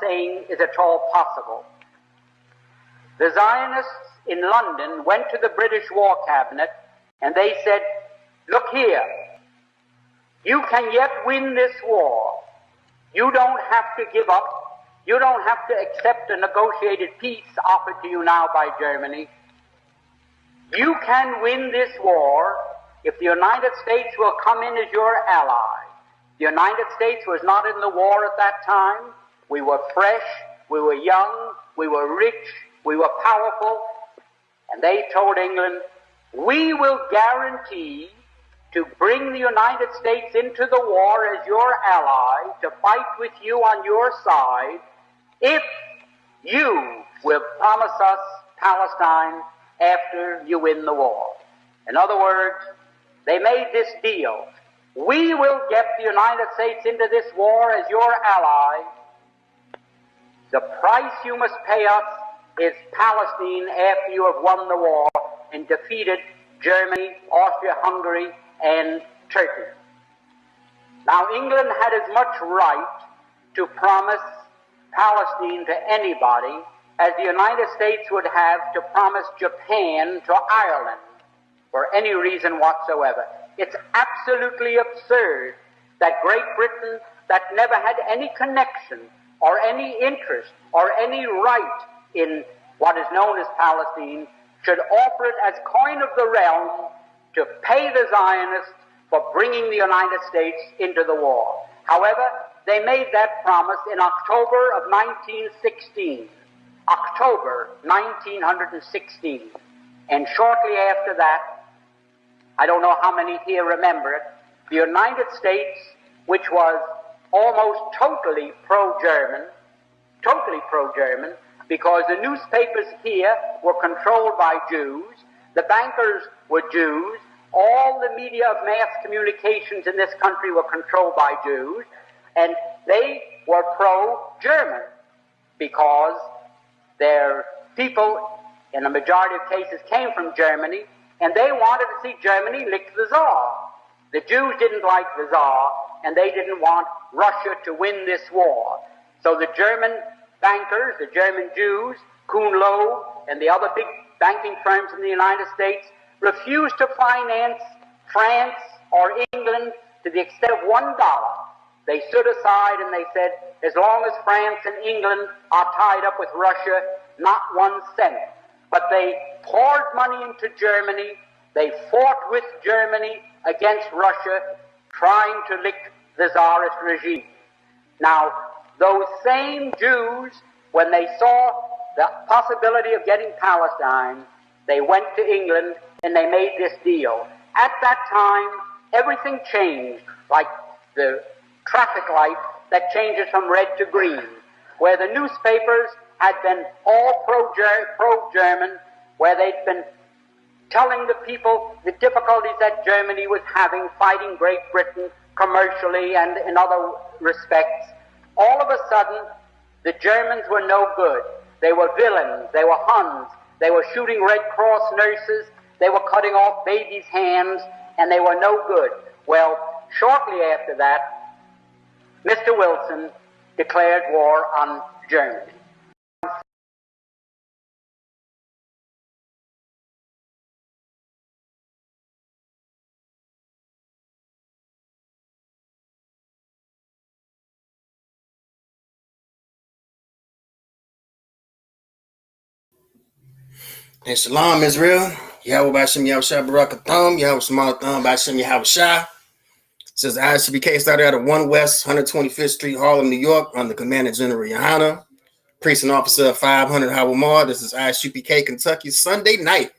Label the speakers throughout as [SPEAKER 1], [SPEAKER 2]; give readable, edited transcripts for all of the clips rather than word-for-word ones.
[SPEAKER 1] saying is at all possible. The Zionists in London went to the British War Cabinet and they said, look here, you can yet win this war. You don't have to give up. You don't have to accept a negotiated peace offered to you now by Germany. You can win this war if the United States will come in as your ally. The United States was not in the war at that time. We were fresh, we were young, we were rich, we were powerful. And they told England, we will guarantee to bring the United States into the war as your ally, to fight with you on your side, if you will promise us Palestine after you win the war. In other words, they made this deal. We will get the United States into this war as your ally. The price you must pay us is Palestine after you have won the war and defeated Germany, Austria-Hungary, and Turkey. Now, England had as much right to promise Palestine to anybody as the United States would have to promise Japan to Ireland for any reason whatsoever. It's absolutely absurd that Great Britain, that never had any connection or any interest or any right in what is known as Palestine, should offer it as coin of the realm to pay the Zionists for bringing the United States into the war. However, they made that promise in October of 1916. October 1916. And shortly after that, I don't know how many here remember it, the United States, which was almost totally pro-German, because the newspapers here were controlled by Jews, the bankers were Jews, all the media of mass communications in this country were controlled by Jews, and they were pro-German because their people, in a majority of cases, came from Germany, and they wanted to see Germany lick the Tsar. The Jews didn't like the Tsar, and they didn't want Russia to win this war. So the German bankers, the German Jews, Kuhn Loeb, and the other big banking firms in the United States refused to finance France or England to the extent of $1. They stood aside and they said, as long as France and England are tied up with Russia, not 1 cent. But they poured money into Germany. They fought with Germany against Russia, trying to lick the Tsarist regime. Now, those same Jews, when they saw the possibility of getting Palestine, they went to England and they made this deal. At that time, everything changed, like the traffic light that changes from red to green, where the newspapers had been all pro-German, where they'd been telling the people the difficulties that Germany was having fighting Great Britain commercially and in other respects. All of a sudden, the Germans were no good. They were villains. They were Huns. They were shooting Red Cross nurses. They were cutting off babies' hands, and they were no good. Well, shortly after that, Mr. Wilson declared war on Germany.
[SPEAKER 2] And Shalom, Israel. Yahweh Bashem Yahushua Barakatham, Yahweh Shema Tham Bashem Yahushua. Says the ISUPK started out at 1 West 125th Street, Harlem, New York, under Commander General Yohana, Precinct Officer 500 Howard Moore. This is ISUPK, Kentucky, Sunday night.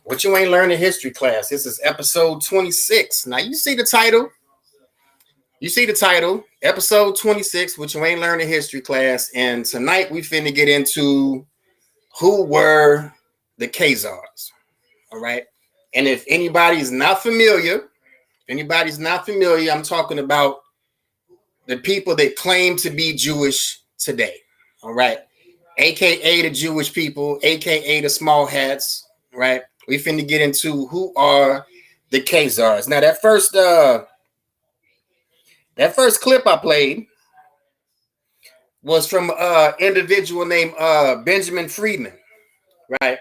[SPEAKER 2] What you ain't learned in history class. This is episode 26. Now, you see the title. Episode 26, what you ain't learned in history class. And tonight, we finna get into who were the Khazars. All right. And if anybody's not familiar, I'm talking about the people that claim to be Jewish today. All right. AKA the Jewish people, AKA the small hats. Right. We finna get into who are the Khazars. Now, that first clip I played was from an individual named Benjamin Friedman, right?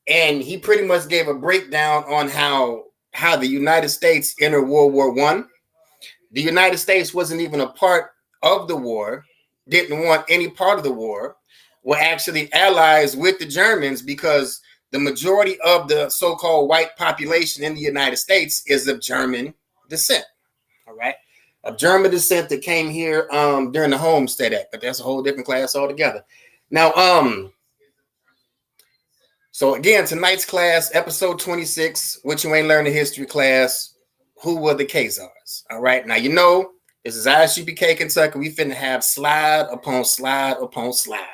[SPEAKER 2] And he pretty much gave a breakdown on how the United States entered World War I. The United States wasn't even a part of the war, didn't want any part of the war, were actually allies with the Germans because the majority of the so-called white population in the United States is of German descent, all right? Of German descent that came here during the Homestead Act, but that's a whole different class altogether. Now, so again, tonight's class, episode 26, What You Ain't Learning History class, Who Were the Khazars? All right, now you know, this is ISUPK Kentucky. We finna have slide upon slide upon slide.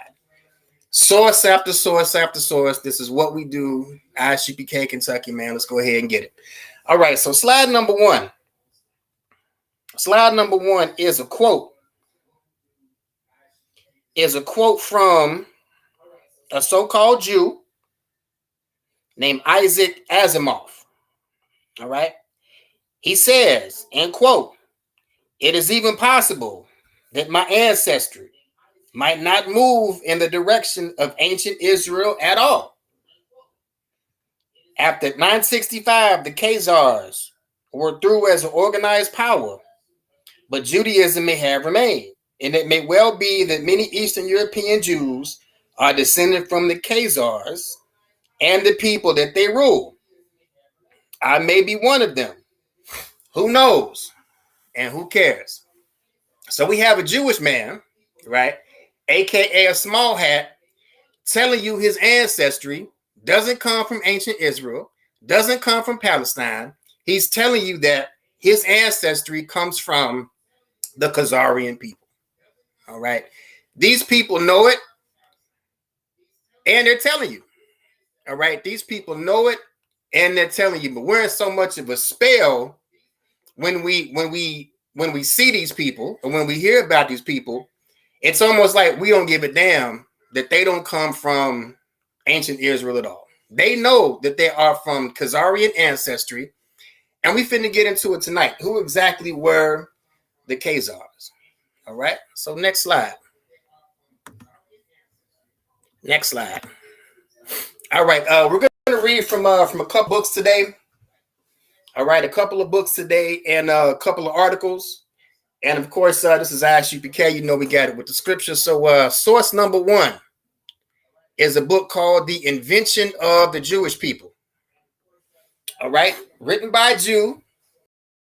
[SPEAKER 2] Source after source after source. This is what we do. ISUPK Kentucky, man. Let's go ahead and get it. All right, so slide number one. Slide number one is a quote. Is a quote from a so-called Jew named Isaac Asimov. All right. He says, end quote, "It is even possible that my ancestry might not move in the direction of ancient Israel at all. After 965, the Khazars were through as an organized power, but Judaism may have remained, and it may well be that many Eastern European Jews are descended from the Khazars and the people that they rule. I may be one of them. Who knows? And who cares?" So we have a Jewish man, right, aka a small hat, telling you his ancestry doesn't come from ancient Israel, doesn't come from Palestine. He's telling you that his ancestry comes from the Khazarian people. All right. These people know it, and they're telling you. All right. These people know it, and they're telling you. But we're in so much of a spell when we see these people and when we hear about these people. It's almost like we don't give a damn that they don't come from ancient Israel at all. They know that they are from Khazarian ancestry, and we finna get into it tonight. Who exactly were the Khazars? All right. So next slide. Next slide. All right. We're gonna read from a couple books today. All right, a couple of books today and a couple of articles. And of course, this is ISUPK. You know we got it with the scripture. So source number one is a book called The Invention of the Jewish People. All right, written by a Jew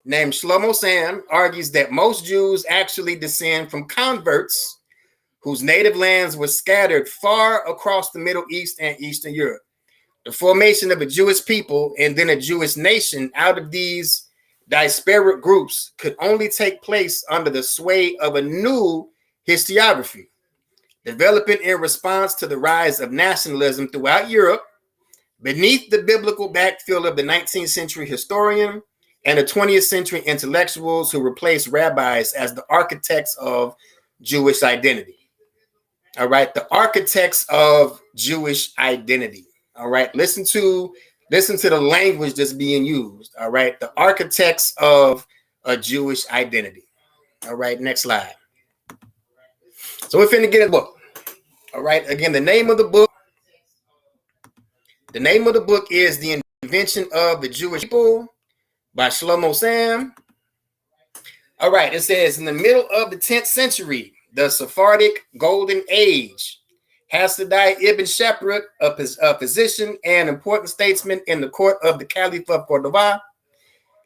[SPEAKER 2] named Shlomo Sam, argues that most Jews actually descend from converts whose native lands were scattered far across the Middle East and Eastern Europe. The formation of a Jewish people and then a Jewish nation out of these disparate groups could only take place under the sway of a new historiography, developing in response to the rise of nationalism throughout Europe, beneath the biblical backfill of the 19th century historian and the 20th century intellectuals who replaced rabbis as the architects of Jewish identity. All right, the architects of Jewish identity. All right, listen to the language that's being used. All right, the architects of a Jewish identity. All right, next slide. So we're finna get a book. All right, again, the name of the book is The Invention of the Jewish People by Shlomo Sam. All right, it says in the middle of the 10th century, the Sephardic Golden Age, Hasadai ibn Sheprat, a physician and important statesman in the court of the Caliph of Cordoba,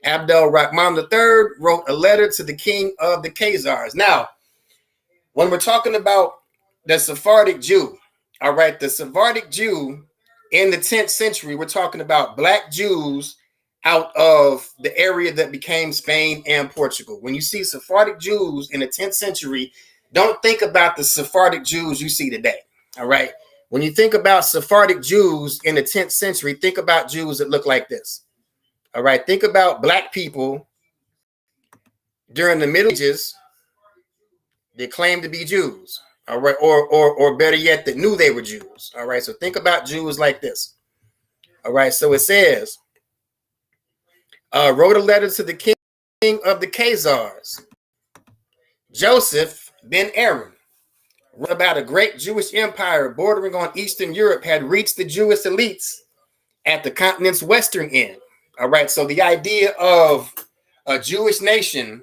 [SPEAKER 2] Abdel Rahman III, wrote a letter to the king of the Khazars. Now, when we're talking about the Sephardic Jew, all right, the Sephardic Jew in the 10th century, we're talking about Black Jews out of the area that became Spain and Portugal. When you see Sephardic Jews in the 10th century, don't think about the Sephardic Jews you see today. All right. When you think about Sephardic Jews in the 10th century, think about Jews that look like this. All right. Think about Black people during the Middle Ages that claimed to be Jews. All right. Or better yet, that knew they were Jews. All right. So think about Jews like this. All right. So it says, wrote a letter to the king of the Khazars, Joseph ben Aaron. about a great Jewish empire bordering on Eastern Europe had reached the Jewish elites at the continent's western end. All right, so the idea of a Jewish nation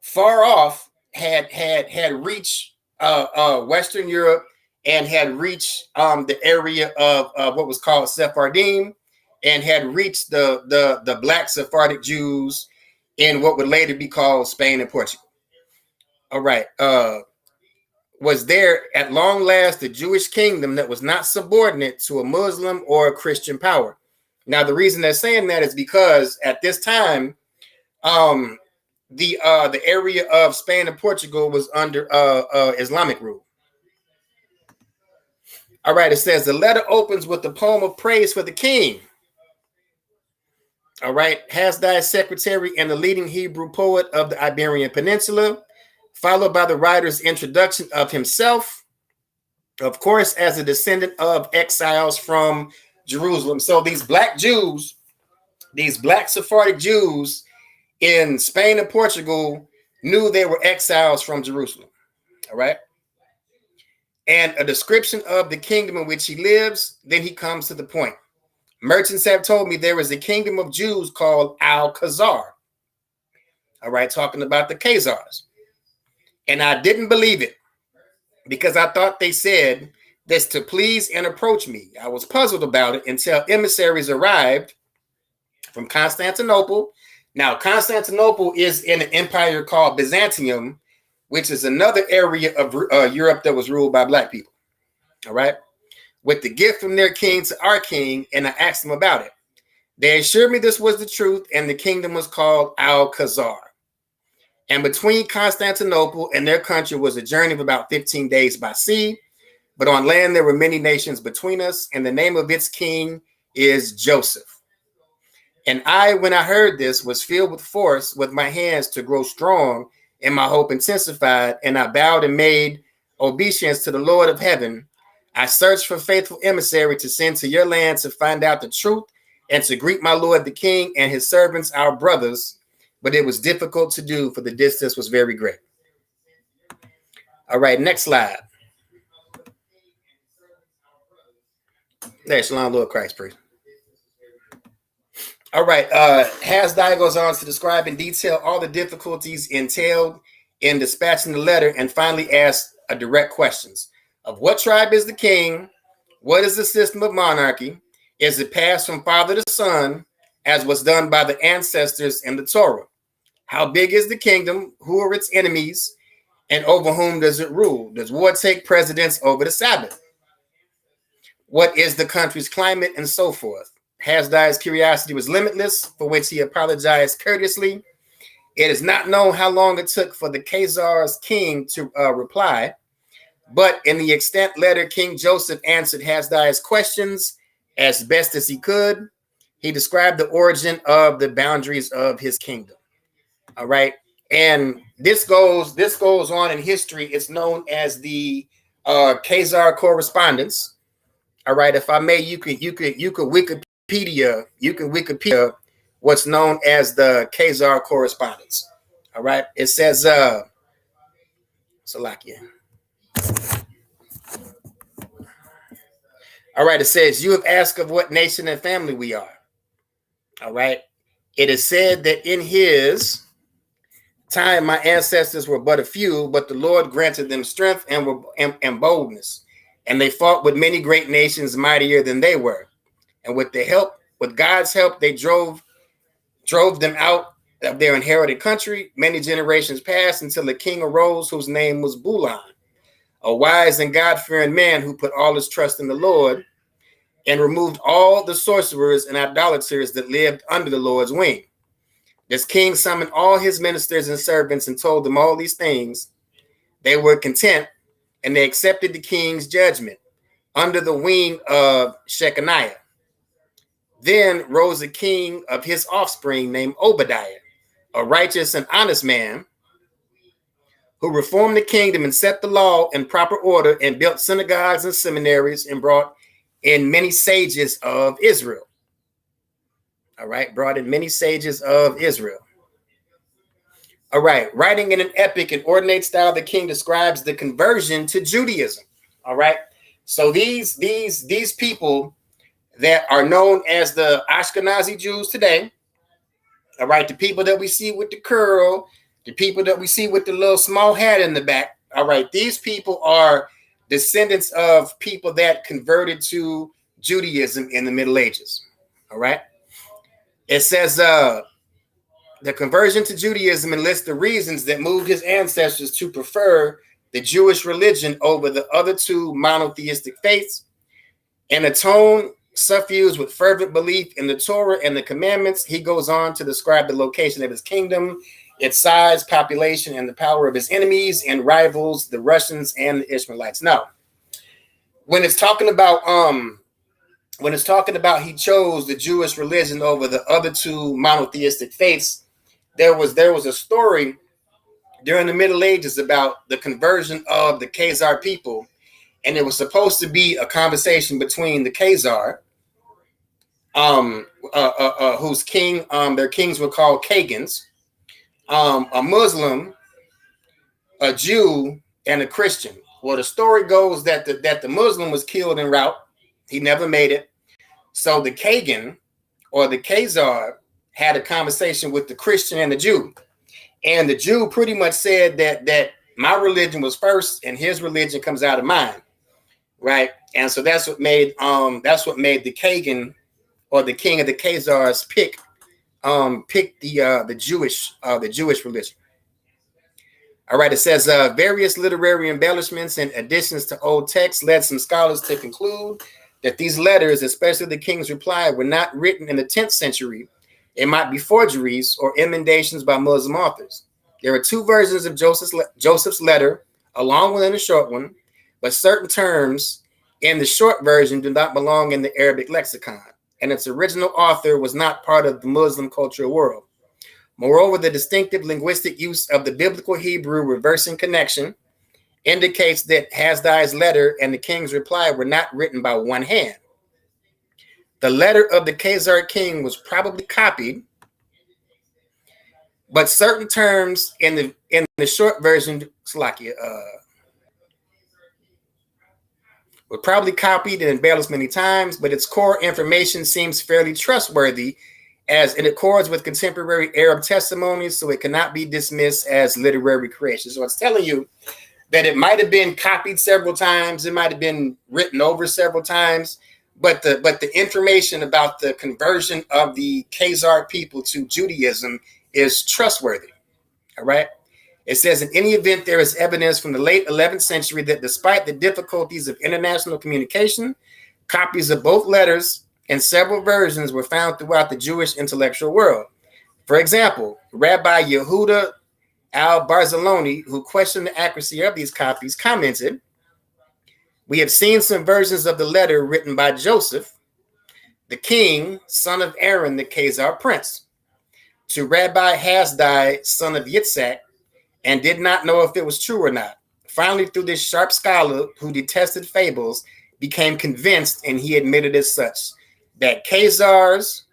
[SPEAKER 2] far off had reached Western Europe and had reached the area of what was called Sephardim, and had reached the Black Sephardic Jews in what would later be called Spain and Portugal. All right, was there at long last a Jewish kingdom that was not subordinate to a Muslim or a Christian power? Now, the reason they're saying that is because at this time, the area of Spain and Portugal was under Islamic rule. All right, it says the letter opens with a poem of praise for the king. All right, Hasdai's secretary and the leading Hebrew poet of the Iberian Peninsula, followed by the writer's introduction of himself, of course, as a descendant of exiles from Jerusalem. So these black Jews, these black Sephardic Jews in Spain and Portugal knew they were exiles from Jerusalem. All right. And a description of the kingdom in which he lives, then he comes to the point. Merchants have told me there is a kingdom of Jews called Al-Khazar. All right, talking about the Khazars. And I didn't believe it because I thought they said this to please and approach me. I was puzzled about it until emissaries arrived from Constantinople. Now, Constantinople is in an empire called Byzantium, which is another area of Europe that was ruled by black people. All right. With the gift from their king to our king, and I asked them about it. They assured me this was the truth, and the kingdom was called Al-Khazar. And between Constantinople and their country was a journey of about 15 days by sea, but on land there were many nations between us, and the name of its king is Joseph. And I, when I heard this, was filled with force with my hands to grow strong, and my hope intensified, and I bowed and made obeisance to the Lord of heaven. I searched for faithful emissary to send to your land to find out the truth and to greet my Lord the King and his servants, our brothers, but it was difficult to do for the distance was very great. All right, next slide. There, Shalom, Lord Christ, praise. All right, Hasdai goes on to describe in detail all the difficulties entailed in dispatching the letter and finally asks a direct questions. Of what tribe is the king? What is the system of monarchy? Is it passed from father to son, as was done by the ancestors in the Torah? How big is the kingdom? Who are its enemies? And over whom does it rule? Does war take precedence over the Sabbath? What is the country's climate? And so forth. Hasdai's curiosity was limitless, for which he apologized courteously. It is not known how long it took for the Khazar's king to reply. But in the extant letter, King Joseph answered Hasdai's questions as best as he could. He described the origin of the boundaries of his kingdom. All right. And this goes on in history. It's known as the Khazar correspondence. All right. If I may, you could Wikipedia what's known as the Khazar correspondence. All right. It says Salakia. All right, it says, you have asked of what nation and family we are. All right. It is said that in his time, my ancestors were but a few, but the Lord granted them strength and boldness. And they fought with many great nations mightier than they were. And with God's help, they drove them out of their inherited country. Many generations passed until a king arose whose name was Bulan, a wise and God-fearing man who put all his trust in the Lord and removed all the sorcerers and idolaters that lived under the Lord's wing. This king summoned all his ministers and servants and told them all these things. They were content, and they accepted the king's judgment under the wing of Shechaniah. Then rose a king of his offspring named Obadiah, a righteous and honest man, who reformed the kingdom and set the law in proper order and built synagogues and seminaries and brought in many sages of Israel. All right, brought in many sages of Israel. All right, writing in an epic and ornate style, the king describes the conversion to Judaism. All right, so these people that are known as the Ashkenazi Jews today, all right, the people that we see with the curl, the people that we see with the little small hat in the back, all right, these people are descendants of people that converted to Judaism in the Middle Ages. All right, it says the conversion to Judaism enlists the reasons that moved his ancestors to prefer the Jewish religion over the other two monotheistic faiths, and a tone suffused with fervent belief in the Torah and the commandments. He goes on to describe the location of his kingdom, its size, population, and the power of his enemies and rivals, the Russians and the Ishmaelites. Now, when it's talking about he chose the Jewish religion over the other two monotheistic faiths, there was a story during the Middle Ages about the conversion of the Khazar people, and it was supposed to be a conversation between the Khazar, whose king, their kings were called Khagans, a Muslim, a Jew, and a Christian. Well, the story goes that the Muslim was killed en route; he never made it. So the Khagan or the Khazar had a conversation with the Christian and the Jew. And the Jew pretty much said that my religion was first and his religion comes out of mine. Right. And so that's what made the Khagan or the king of the Khazars pick the Jewish religion. All right, it says various literary embellishments and additions to old texts led some scholars to conclude that these letters, especially the king's reply, were not written in the 10th century. It might be forgeries or emendations by Muslim authors. There are two versions of Joseph's letter, a long one and a short one, but certain terms in the short version do not belong in the Arabic lexicon, and its original author was not part of the Muslim cultural world. Moreover, the distinctive linguistic use of the biblical Hebrew reversing connection indicates that Hasdai's letter and the king's reply were not written by one hand. The letter of the Khazar king was probably copied, but certain terms in the short version, were probably copied and embellished many times, but its core information seems fairly trustworthy as it accords with contemporary Arab testimonies, so it cannot be dismissed as literary creation. So it's telling you that it might have been copied several times, it might have been written over several times, but the information about the conversion of the Khazar people to Judaism is trustworthy. All right. It says, in any event, there is evidence from the late 11th century that despite the difficulties of international communication, copies of both letters and several versions were found throughout the Jewish intellectual world. For example, Rabbi Yehuda al-Barziloni, who questioned the accuracy of these copies, commented, "We have seen some versions of the letter written by Joseph, the king, son of Aaron, the Khazar prince, to Rabbi Hasdai, son of Yitzhak, and did not know if it was true or not. Finally, through this sharp scholar who detested fables, became convinced, and he admitted as such, that Khazars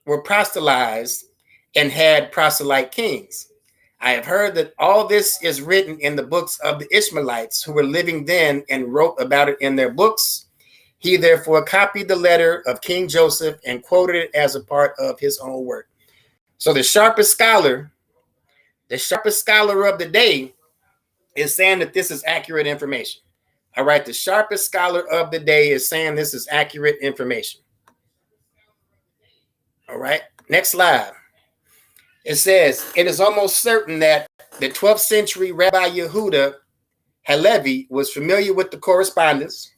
[SPEAKER 2] were proselytized and had proselyte kings. I have heard that all this is written in the books of the Ishmaelites who were living then and wrote about it in their books. He therefore copied the letter of King Joseph and quoted it as a part of his own work." So the sharpest scholar of the day is saying that this is accurate information. All right, the sharpest scholar of the day is saying this is accurate information. All right, next slide. It says, it is almost certain that the 12th century Rabbi Yehuda Halevi was familiar with the correspondence.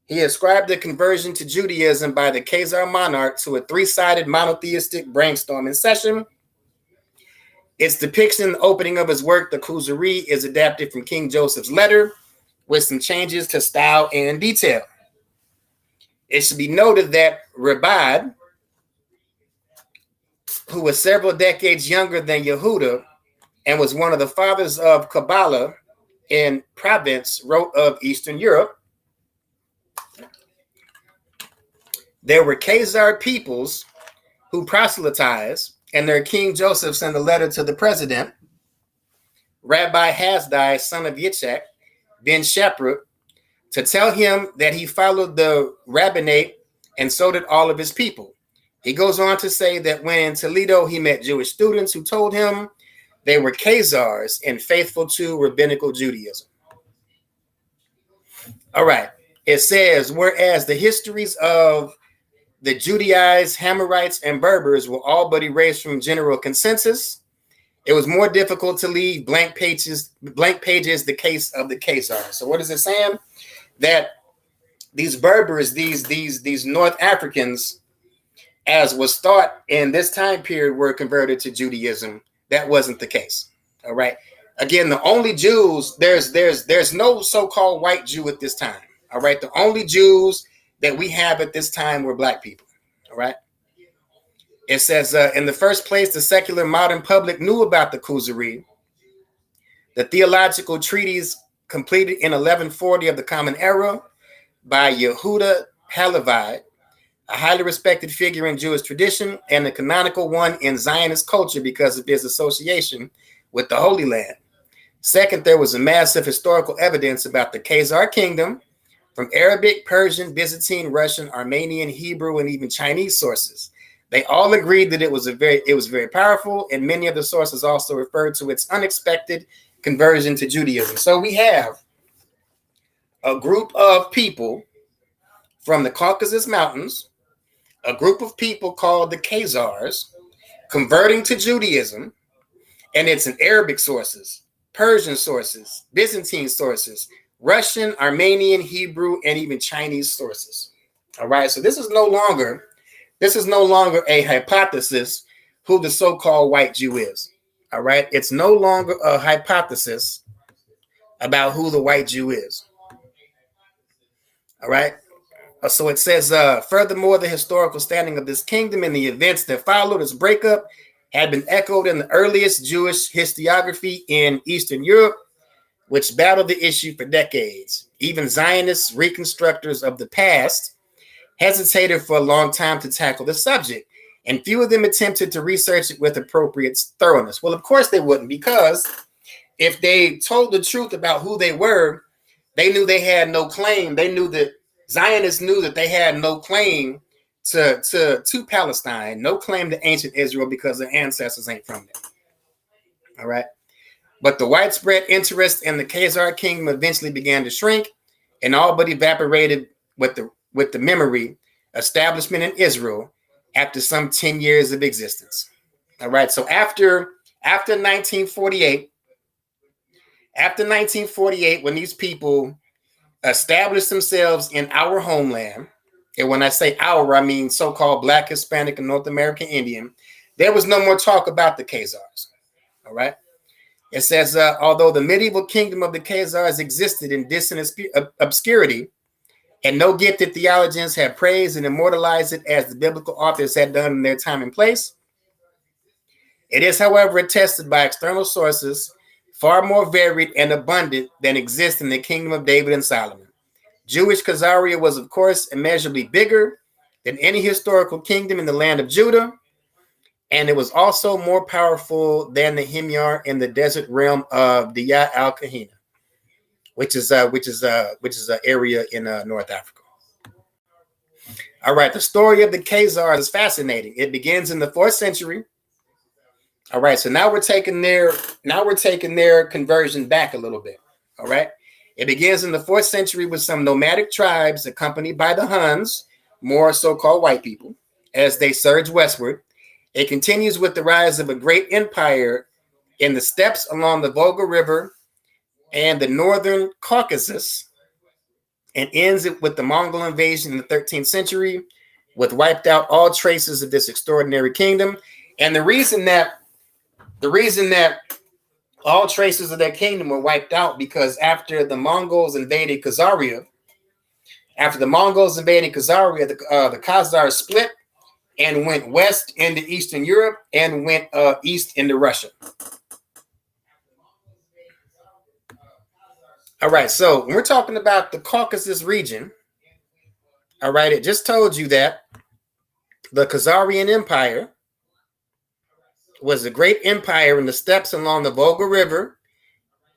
[SPEAKER 2] He ascribed the conversion to Judaism by the Khazar monarch to a three-sided monotheistic brainstorming session. Its depiction in the opening of his work, the Kuzari, is adapted from King Joseph's letter with some changes to style and detail. It should be noted that Rabad, who was several decades younger than Yehuda and was one of the fathers of Kabbalah in Provence, wrote of Eastern Europe. There were Khazar peoples who proselytized and their king Joseph sent a letter to the president, Rabbi Hasdai, son of Yitzhak, ben Shepra, to tell him that he followed the rabbinate, and so did all of his people. He goes on to say that when in Toledo, he met Jewish students who told him they were Khazars and faithful to rabbinical Judaism. All right. It says, whereas the histories of the Judaized Hammerites and Berbers were all but erased from general consensus, it was more difficult to leave blank pages the case of the Khazars. So what is it saying? That these Berbers, these North Africans, as was thought in this time period, were converted to Judaism. That wasn't the case. All right. Again, the only Jews, there's no so-called white Jew at this time. All right. The only Jews that we have at this time were black people. All right. It says, in the first place, the secular modern public knew about the Khazari, the theological treatise completed in 1140 of the Common Era by Yehuda Halevi, a highly respected figure in Jewish tradition and a canonical one in Zionist culture because of his association with the Holy Land. Second, there was a massive historical evidence about the Khazar kingdom from Arabic, Persian, Byzantine, Russian, Armenian, Hebrew, and even Chinese sources. They all agreed that it was very powerful, and many of the sources also referred to its unexpected conversion to Judaism. So we have a group of people from the Caucasus Mountains, a group of people called the Khazars, converting to Judaism, and it's in Arabic sources, Persian sources, Byzantine sources, Russian, Armenian, Hebrew, and even Chinese sources. All right, so this is no longer a hypothesis who the so-called white Jew is. All right, it's no longer a hypothesis about who the white Jew is. All right. So it says, furthermore, the historical standing of this kingdom and the events that followed its breakup had been echoed in the earliest Jewish historiography in Eastern Europe, which battled the issue for decades. Even Zionist reconstructors of the past hesitated for a long time to tackle the subject, and few of them attempted to research it with appropriate thoroughness. Well, of course they wouldn't, because if they told the truth about who they were, they knew they had no claim. They knew that Zionists knew that they had no claim to Palestine, no claim to ancient Israel because their ancestors ain't from there. All right. But the widespread interest in the Khazar kingdom eventually began to shrink and all but evaporated with the memory establishment in Israel after some 10 years of existence. All right. So after 1948, when these people established themselves in our homeland, and when I say our, I mean so-called Black, Hispanic, and North American Indian, there was no more talk about the Khazars. All right. It says, although the medieval kingdom of the Khazars existed in distant obscurity, and no gifted theologians have praised and immortalized it as the biblical authors had done in their time and place, it is, however, attested by external sources far more varied and abundant than exist in the kingdom of David and Solomon. Jewish Khazaria was, of course, immeasurably bigger than any historical kingdom in the land of Judah, and it was also more powerful than the Himyar in the desert realm of Diyat al-Kahina, which is an area in North Africa. All right, the story of the Khazars is fascinating. It begins in the 4th century. All right, so now we're taking their conversion back a little bit. All right, it begins in the 4th century with some nomadic tribes accompanied by the Huns, more so-called white people, as they surge westward. It continues with the rise of a great empire in the steppes along the Volga River and the northern Caucasus, and ends it with the Mongol invasion in the 13th century, which wiped out all traces of this extraordinary kingdom. And the reason that all traces of that kingdom were wiped out because after the Mongols invaded Khazaria, the Khazars split and went west into Eastern Europe and went east into Russia. All right, so when we're talking about the Caucasus region, all right, it just told you that the Khazarian Empire was a great empire in the steppes along the Volga River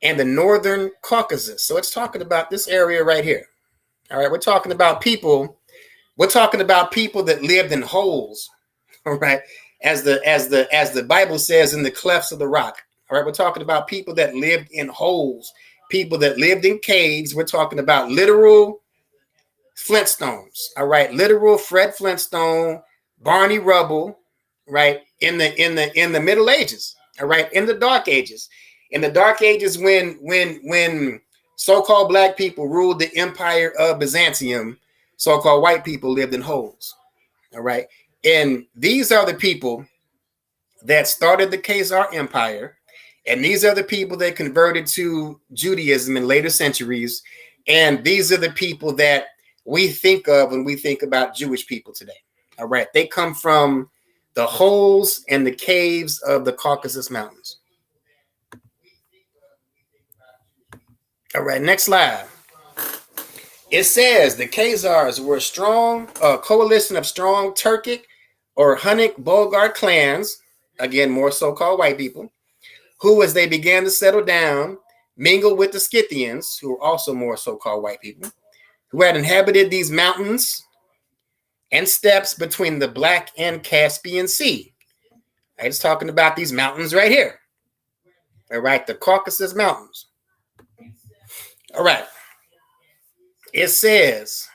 [SPEAKER 2] and the northern Caucasus. So it's talking about this area right here. All right, we're talking about people. We're talking about people that lived in holes. All right, as the Bible says, in the clefts of the rock. All right, we're talking about people that lived in holes, people that lived in caves. We're talking about literal Flintstones. All right, literal Fred Flintstone, Barney Rubble. Right, in the Middle Ages. All right, in the Dark Ages. In the Dark Ages, when so-called black people ruled the empire of Byzantium, so-called white people lived in holes. All right, and these are the people that started the Khazar Empire, and these are the people that converted to Judaism in later centuries, and these are the people that we think of when we think about Jewish people today. All right, they come from the holes and the caves of the Caucasus Mountains. All right, next slide. It says the Khazars were a coalition of strong Turkic or Hunnic Bulgar clans, again, more so-called white people, who, as they began to settle down, mingled with the Scythians, who were also more so-called white people, who had inhabited these mountains and steppes between the Black and Caspian Sea. It's talking about these mountains right here. All right, the Caucasus Mountains. All right. It says,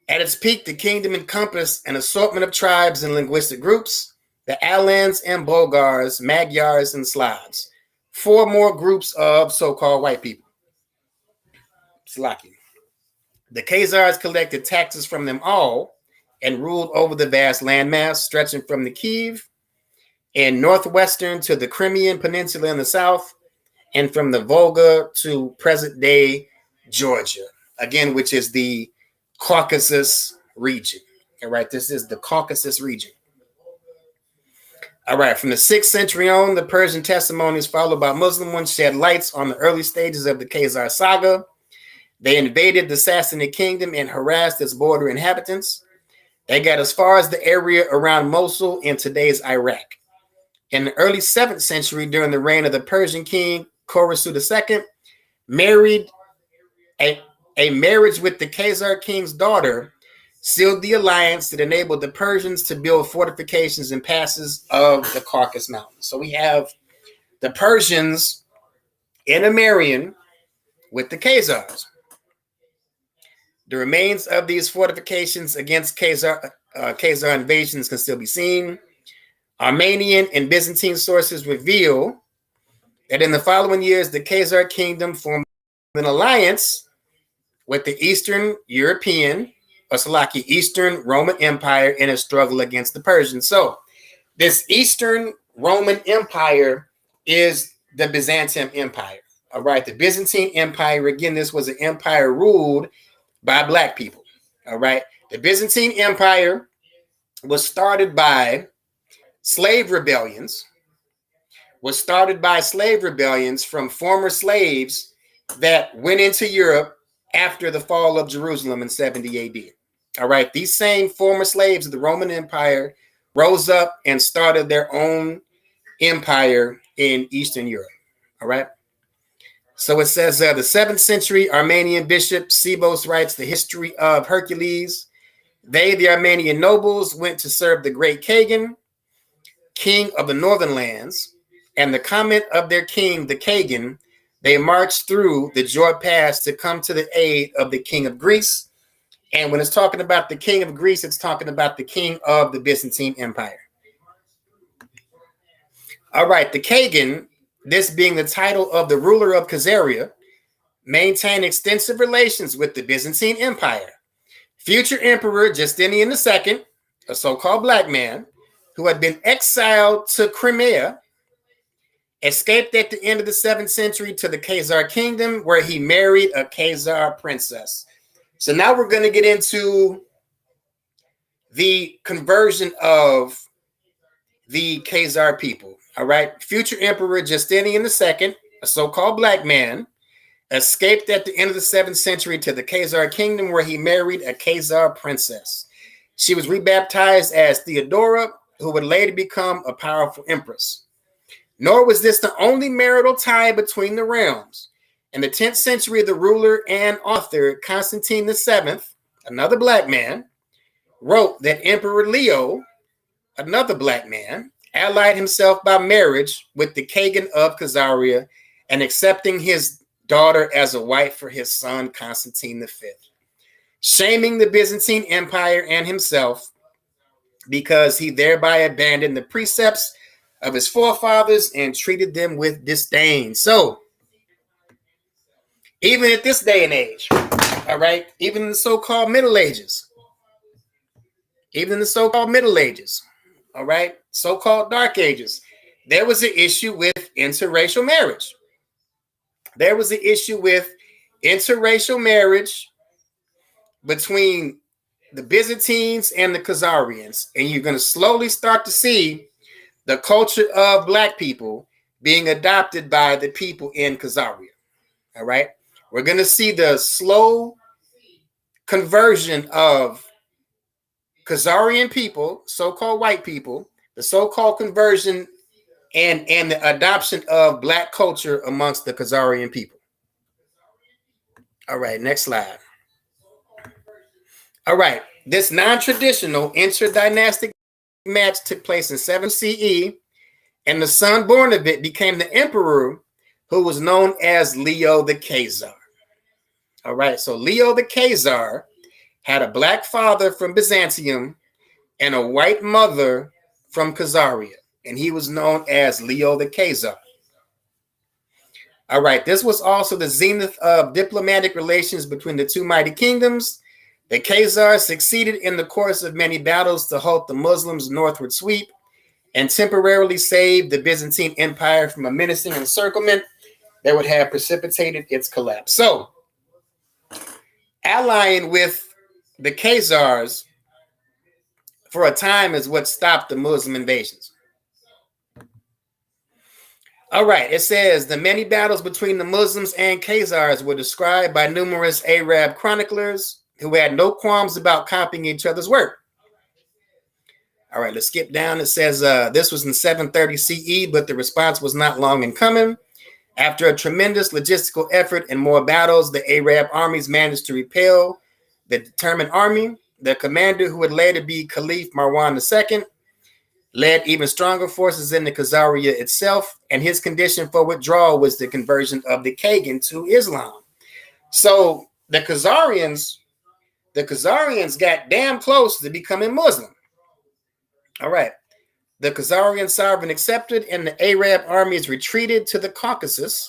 [SPEAKER 2] at its peak, the kingdom encompassed an assortment of tribes and linguistic groups, the Alans and Bulgars, Magyars, and Slavs. 4 more groups of so-called white people. Slaki. The Khazars collected taxes from them all and ruled over the vast landmass stretching from the Kiev in northwestern to the Crimean Peninsula in the south, and from the Volga to present-day Georgia, again, which is the Caucasus region. All right, this is the Caucasus region. All right, from the 6th century on, the Persian testimonies followed by Muslim ones shed lights on the early stages of the Khazar saga. They invaded the Sassanid kingdom and harassed its border inhabitants. They got as far as the area around Mosul in today's Iraq. In the early 7th century, during the reign of the Persian king Khosrow II, married a marriage with the Khazar king's daughter, sealed the alliance that enabled the Persians to build fortifications and passes of the Caucasus Mountains. So we have the Persians intermarrying with the Khazars. The remains of these fortifications against Khazar invasions can still be seen. Armenian and Byzantine sources reveal that in the following years, the Khazar kingdom formed an alliance with the Eastern Roman Empire in a struggle against the Persians. So this Eastern Roman Empire is the Byzantine Empire. All right, the Byzantine Empire, again, this was an empire ruled by black people. All right, the Byzantine Empire was started by slave rebellions, from former slaves that went into Europe after the fall of Jerusalem in 70 AD. All right, these same former slaves of the Roman Empire rose up and started their own empire in Eastern Europe. All right. So it says the 7th century Armenian bishop Sibos writes the history of Hercules. They, the Armenian nobles, went to serve the great Kagan, king of the northern lands, and the comment of their king, the Kagan, they marched through the Jor Pass to come to the aid of the king of Greece. And when it's talking about the king of Greece, it's talking about the king of the Byzantine Empire. All right, the Kagan, this being the title of the ruler of Khazaria, maintained extensive relations with the Byzantine Empire. Future Emperor Justinian II, a so-called black man, who had been exiled to Crimea, escaped at the end of the 7th century to the Khazar kingdom, where he married a Khazar princess. So now we're going to get into the conversion of the Khazar people. All right. Future Emperor Justinian II, a so-called black man, escaped at the end of the 7th century to the Khazar kingdom, where he married a Khazar princess. She was rebaptized as Theodora who would later become a powerful empress. Nor was this the only marital tie between the realms. In the 10th century, the ruler and author Constantine VII, another black man, wrote that Emperor Leo, another black man, allied himself by marriage with the Kagan of Khazaria and accepting his daughter as a wife for his son Constantine V, shaming the Byzantine Empire and himself because he thereby abandoned the precepts of his forefathers and treated them with disdain. So, even at this day and age, all right, even in the so-called Middle Ages, all right, so-called Dark Ages, there was an issue with interracial marriage. There was an issue with interracial marriage between the Byzantines and the Khazarians, and you're going to slowly start to see the culture of black people being adopted by the people in Khazaria. All right. We're going to see the slow conversion of Khazarian people, so-called white people, the so-called conversion and the adoption of black culture amongst the Khazarian people. All right. Next slide. All right. This non-traditional interdynastic match took place in 7 CE, and the son born of it became the emperor who was known as Leo the Khazar. All right, so Leo the Khazar had a black father from Byzantium and a white mother from Khazaria, and he was known as Leo the Khazar. All right, this was also the zenith of diplomatic relations between the two mighty kingdoms. The Khazars succeeded in the course of many battles to halt the Muslims' northward sweep and temporarily saved the Byzantine Empire from a menacing encirclement that would have precipitated its collapse. So, allying with the Khazars for a time is what stopped the Muslim invasions. All right, it says the many battles between the Muslims and Khazars were described by numerous Arab chroniclers who had no qualms about copying each other's work. All right, let's skip down. It says this was in 730 CE, but the response was not long in coming. After a tremendous logistical effort and more battles, the Arab armies managed to repel the determined army. The commander, who would later be Caliph Marwan II, led even stronger forces in the Khazaria itself, and his condition for withdrawal was the conversion of the Kagan to Islam. So the Khazarians got damn close to becoming Muslim. All right. The Khazarian sovereign accepted, and the Arab armies retreated to the Caucasus,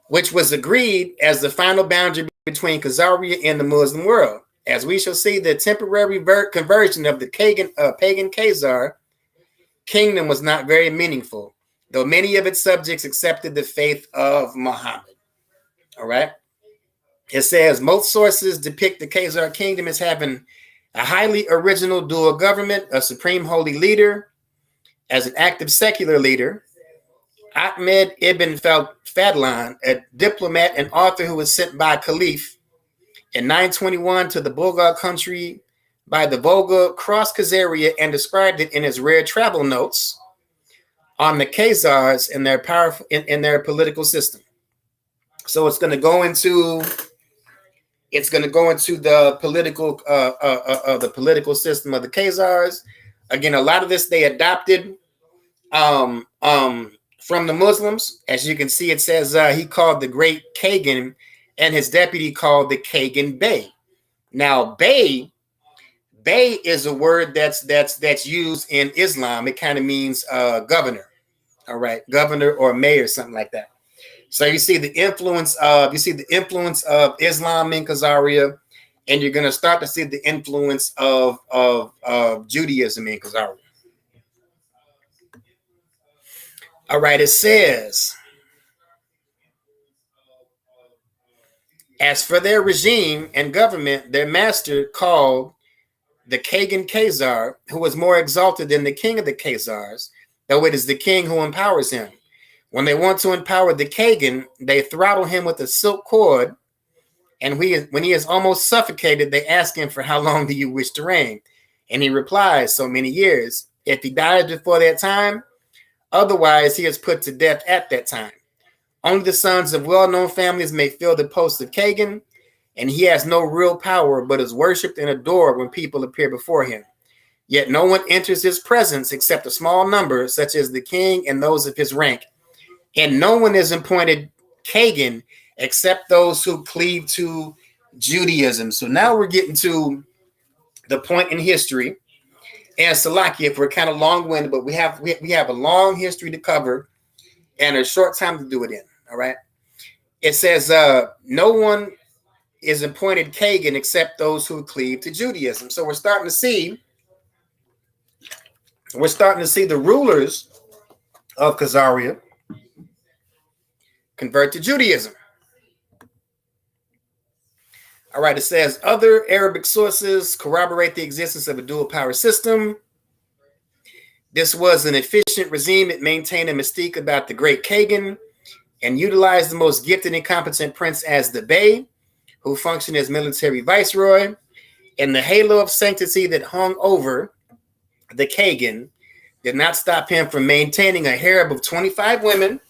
[SPEAKER 2] which was agreed as the final boundary between Khazaria and the Muslim world. As we shall see, the temporary conversion of the pagan Khazar kingdom was not very meaningful, though many of its subjects accepted the faith of Muhammad. All right. It says most sources depict the Khazar kingdom as having a highly original dual government, a supreme holy leader as an active secular leader, Ahmed ibn Fadlan, a diplomat and author who was sent by Caliph in 921 to the Bulgar country by the Volga, crossed Khazaria and described it in his rare travel notes on the Khazars and their powerful in their political system. So it's going to go into the political system of the Khazars. Again, a lot of this they adopted from the Muslims. As you can see, it says he called the great Kagan and his deputy called the Kagan Bey. Now, Bey is a word that's used in Islam. It kind of means governor. All right, governor or mayor, something like that. So you see the influence of Islam in Khazaria, and you're going to start to see the influence of Judaism in Khazaria. All right, it says, as for their regime and government, their master called the Kagan Khazar, who was more exalted than the king of the Khazars, though it is the king who empowers him. When they want to empower the Kagan, they throttle him with a silk cord, and when he is almost suffocated, they ask him, for how long do you wish to reign? And he replies, so many years. If he dies before that time, otherwise he is put to death at that time. Only the sons of well-known families may fill the post of Kagan, and he has no real power, but is worshipped and adored when people appear before him. Yet no one enters his presence except a small number, such as the king and those of his rank. And no one is appointed Kagan except those who cleave to Judaism. So now we're getting to the point in history. And Salakia, if we're kind of long-winded, but we have a long history to cover and a short time to do it in. All right. It says no one is appointed Kagan except those who cleave to Judaism. So we're starting to see the rulers of Khazaria convert to Judaism. All right, it says other Arabic sources corroborate the existence of a dual power system. This was an efficient regime. It maintained a mystique about the great Kagan and utilized the most gifted and competent prince as the Bey, who functioned as military viceroy, and the halo of sanctity that hung over the Kagan did not stop him from maintaining a harem of 25 women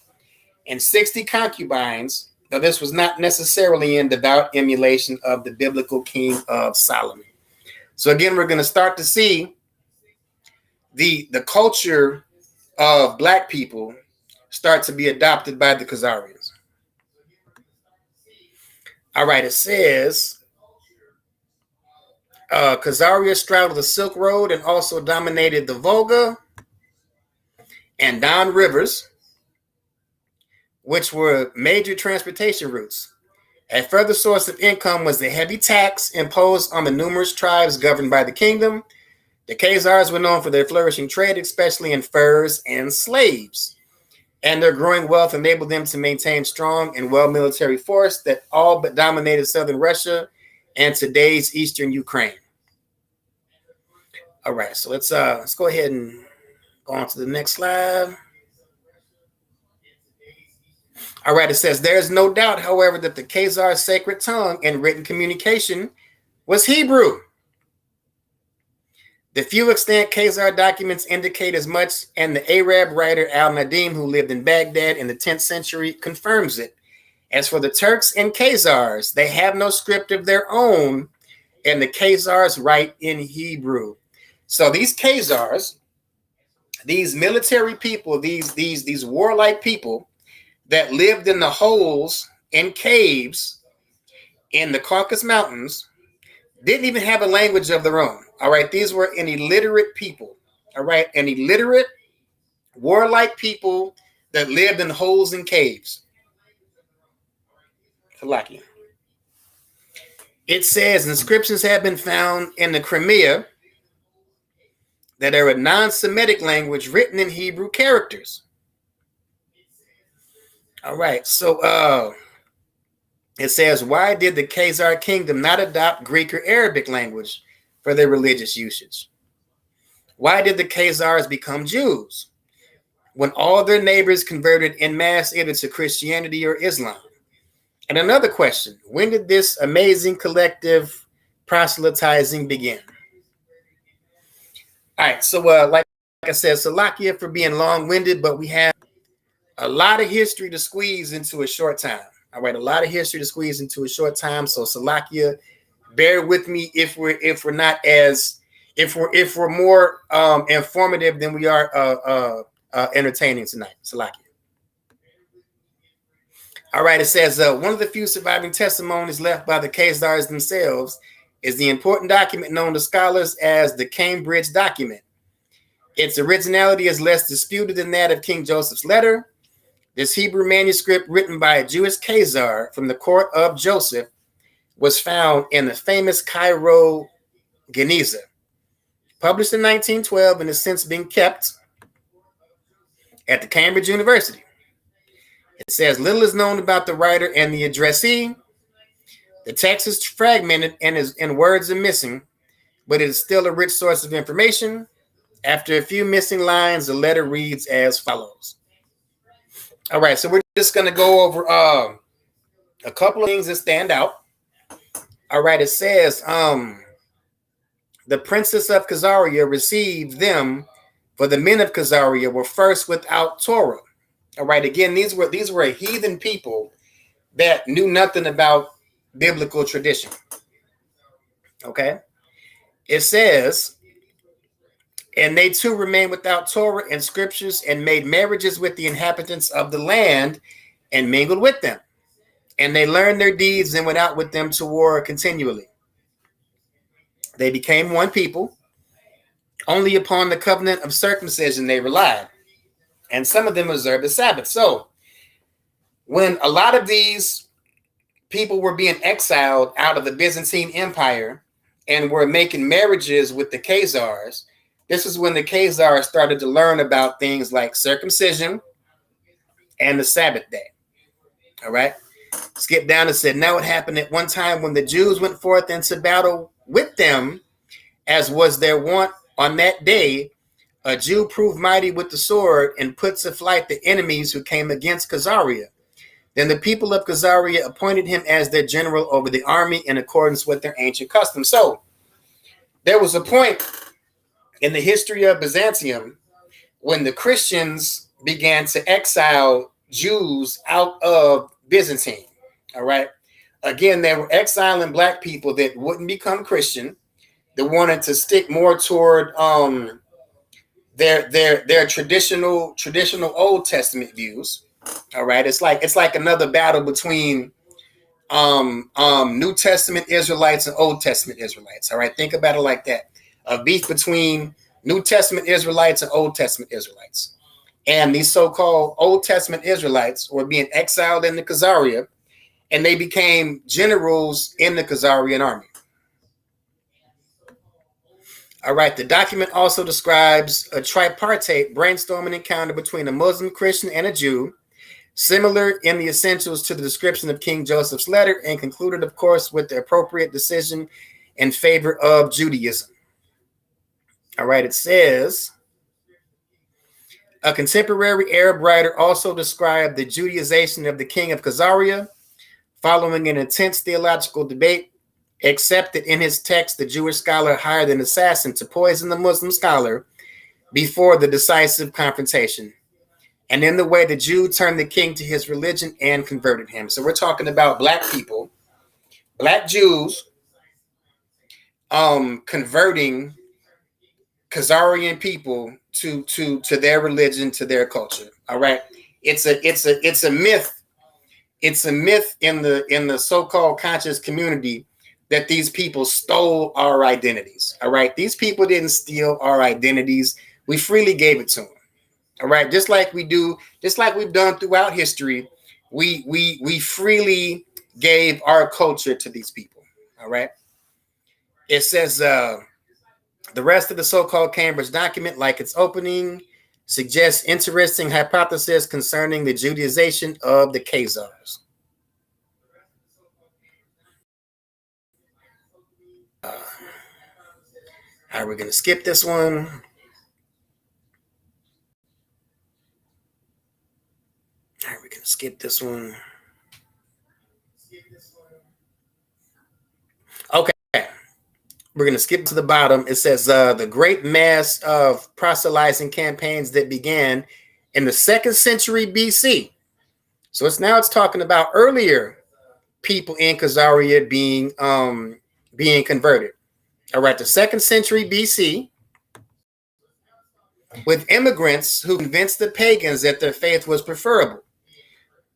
[SPEAKER 2] and 60 concubines, though this was not necessarily in devout emulation of the biblical king of Solomon. So again, we're going to start to see the culture of black people start to be adopted by the Khazarians. All right, it says Khazaria straddled the Silk Road and also dominated the Volga and Don rivers, which were major transportation routes. A further source of income was the heavy tax imposed on the numerous tribes governed by the kingdom. The Khazars were known for their flourishing trade, especially in furs and slaves, and their growing wealth enabled them to maintain strong and well military force that all but dominated southern Russia and today's eastern Ukraine. All right, so let's go ahead and go on to the next slide. All right, it says, there is no doubt, however, that the Khazar's sacred tongue and written communication was Hebrew. The few extant Khazar documents indicate as much, and the Arab writer Al-Nadim, who lived in Baghdad in the 10th century, confirms it. As for the Turks and Khazars, they have no script of their own, and the Khazars write in Hebrew. So these Khazars, these military people, these warlike people that lived in the holes and caves in the Caucasus Mountains, didn't even have a language of their own. All right, these were an illiterate people. All right, an illiterate, warlike people that lived in holes and caves. Salakia. It says inscriptions have been found in the Crimea that are a non-Semitic language written in Hebrew characters. All right, so it says, why did the Khazar kingdom not adopt Greek or Arabic language for their religious usage? Why did the Khazars become Jews when all their neighbors converted en masse either to Christianity or Islam? And another question, when did this amazing collective proselytizing begin? All right, so like I said, Salakia for being long-winded, but we have a lot of history to squeeze into a short time. All right, a lot of history to squeeze into a short time. So Salakia, bear with me if we're more informative than we are entertaining tonight. Salakia. All right, it says one of the few surviving testimonies left by the Khazars themselves is the important document known to scholars as the Cambridge document. Its originality is less disputed than that of King Joseph's letter. This Hebrew manuscript, written by a Jewish Khazar from the court of Joseph, was found in the famous Cairo Geniza, published in 1912 and has since been kept at the Cambridge University. It says little is known about the writer and the addressee. The text is fragmented and words are missing, but it is still a rich source of information. After a few missing lines, the letter reads as follows. All right, so we're just going to go over a couple of things that stand out. All right, it says the princess of Khazaria received them, for the men of Khazaria were first without Torah. All right, again, these were a heathen people that knew nothing about biblical tradition. Okay, it says, and they too remained without Torah and scriptures, and made marriages with the inhabitants of the land, and mingled with them. And they learned their deeds and went out with them to war continually. They became one people. Only upon the covenant of circumcision they relied. And some of them observed the Sabbath. So when a lot of these people were being exiled out of the Byzantine Empire and were making marriages with the Khazars, this is when the Khazars started to learn about things like circumcision and the Sabbath day. All right. Skip down and said, now it happened at one time when the Jews went forth into battle with them, as was their wont on that day, a Jew proved mighty with the sword and put to flight the enemies who came against Khazaria. Then the people of Khazaria appointed him as their general over the army in accordance with their ancient custom. So there was a point in the history of Byzantium when the Christians began to exile Jews out of Byzantine. All right. Again, they were exiling black people that wouldn't become Christian. They wanted to stick more toward their traditional Old Testament views. All right. It's like another battle between New Testament Israelites and Old Testament Israelites. All right. Think about it like that. A beef between New Testament Israelites and Old Testament Israelites. And these so-called Old Testament Israelites were being exiled into Khazaria, and they became generals in the Khazarian army. All right, the document also describes a tripartite brainstorming encounter between a Muslim, Christian, and a Jew, similar in the essentials to the description of King Joseph's letter, and concluded, of course, with the appropriate decision in favor of Judaism. All right, it says, a contemporary Arab writer also described the Judaization of the king of Khazaria. Following an intense theological debate, accepted in his text the Jewish scholar hired an assassin to poison the Muslim scholar before the decisive confrontation. And in the way, the Jew turned the king to his religion and converted him. So we're talking about black people, black Jews, converting Khazarian people to their religion, to their culture. All right, it's a myth. It's a myth in the so-called conscious community that these people stole our identities. All right, these people didn't steal our identities. We freely gave it to them. All right, just like we've done throughout history, we freely gave our culture to these people. All right, it says the rest of the so-called Cambridge document, like its opening, suggests interesting hypothesis concerning the Judaization of the Khazars. How are we going to skip this one? How are we going to skip this one? Okay. We're going to skip to the bottom. It says the great mass of proselytizing campaigns that began in the 2nd century BC. So it's talking about earlier people in Khazaria being converted. All right, the 2nd century BC, with immigrants who convinced the pagans that their faith was preferable.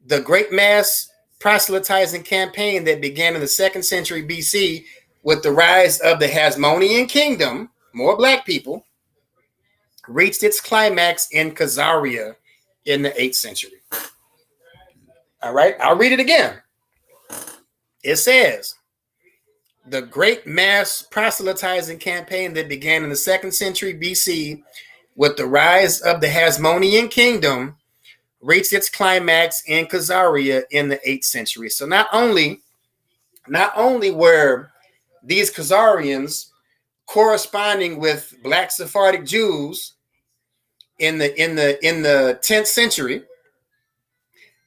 [SPEAKER 2] The great mass proselytizing campaign that began in the 2nd century BC with the rise of the Hasmonean kingdom, more black people, reached its climax in Khazaria in the 8th century. All right, I'll read it again. It says, the great mass proselytizing campaign that began in the 2nd century BC with the rise of the Hasmonean kingdom reached its climax in Khazaria in the 8th century. So not only were these Khazarians corresponding with black Sephardic Jews in the 10th century,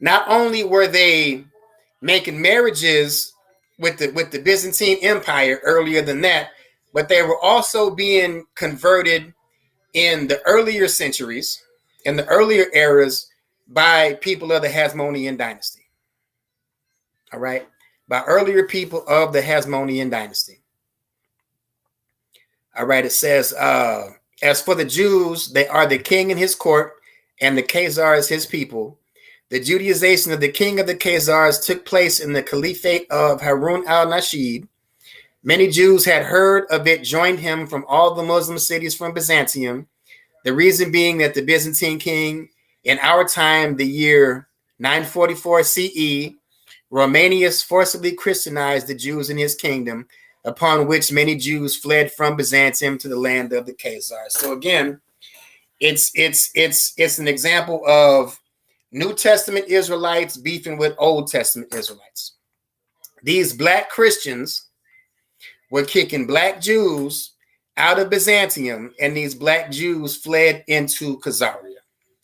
[SPEAKER 2] not only were they making marriages with the Byzantine Empire earlier than that, but they were also being converted in the earlier centuries, in the earlier eras, by people of the Hasmonean dynasty. All right, by earlier people of the Hasmonean dynasty. All right, it says, as for the Jews, they are the king and his court, and the Khazars his people. The Judaization of the king of the Khazars took place in the caliphate of Harun al-Rashid. Many Jews had heard of it, joined him from all the Muslim cities from Byzantium. The reason being that the Byzantine king in our time, the year 944 CE, Romanius forcibly Christianized the Jews in his kingdom, upon which many Jews fled from Byzantium to the land of the Khazars. So again, it's an example of New Testament Israelites beefing with Old Testament Israelites. These black Christians were kicking black Jews out of Byzantium, and these black Jews fled into Khazaria.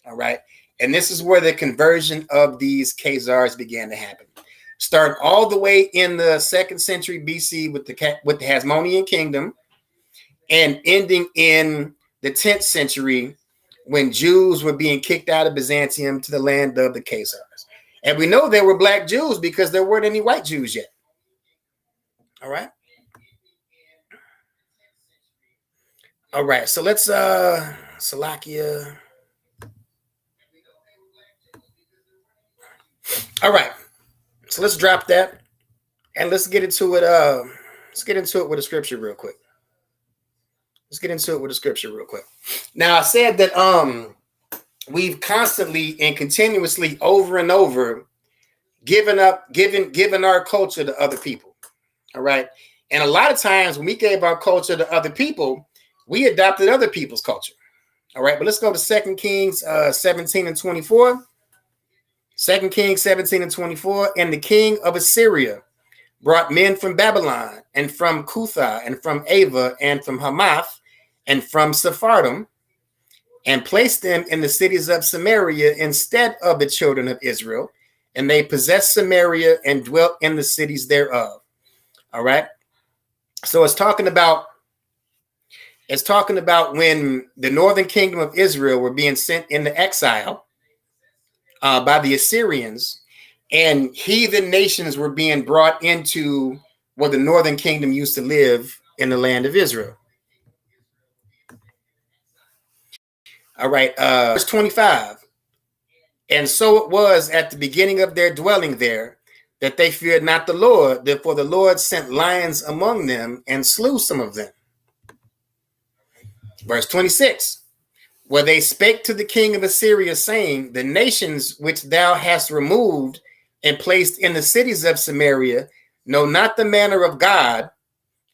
[SPEAKER 2] All right. And this is where the conversion of these Khazars began to happen. Start all the way in the 2nd century BC with the Hasmonean kingdom, and ending in the 10th century when Jews were being kicked out of Byzantium to the land of the Khazars. And we know there were black Jews because there weren't any white Jews yet. All right. All right. So let's Salakia. All right. So let's drop that and let's get into it. Let's get into it with a scripture real quick. Now, I said that we've constantly and continuously over and over given our culture to other people. All right. And a lot of times when we gave our culture to other people, we adopted other people's culture. All right. But let's go to 2 Kings 17 and 24. 2 Kings 17 and 24. And the king of Assyria brought men from Babylon and from Cutha and from Ava and from Hamath and from Sephardim, and placed them in the cities of Samaria instead of the children of Israel. And they possessed Samaria and dwelt in the cities thereof. All right. So it's talking about when the northern kingdom of Israel were being sent into exile by the Assyrians, and heathen nations were being brought into where the northern kingdom used to live in the land of Israel. All right, verse 25. And so it was at the beginning of their dwelling there that they feared not the Lord, therefore the Lord sent lions among them and slew some of them. Verse 26. Where they spake to the king of Assyria, saying, the nations which thou hast removed and placed in the cities of Samaria know not the manner of God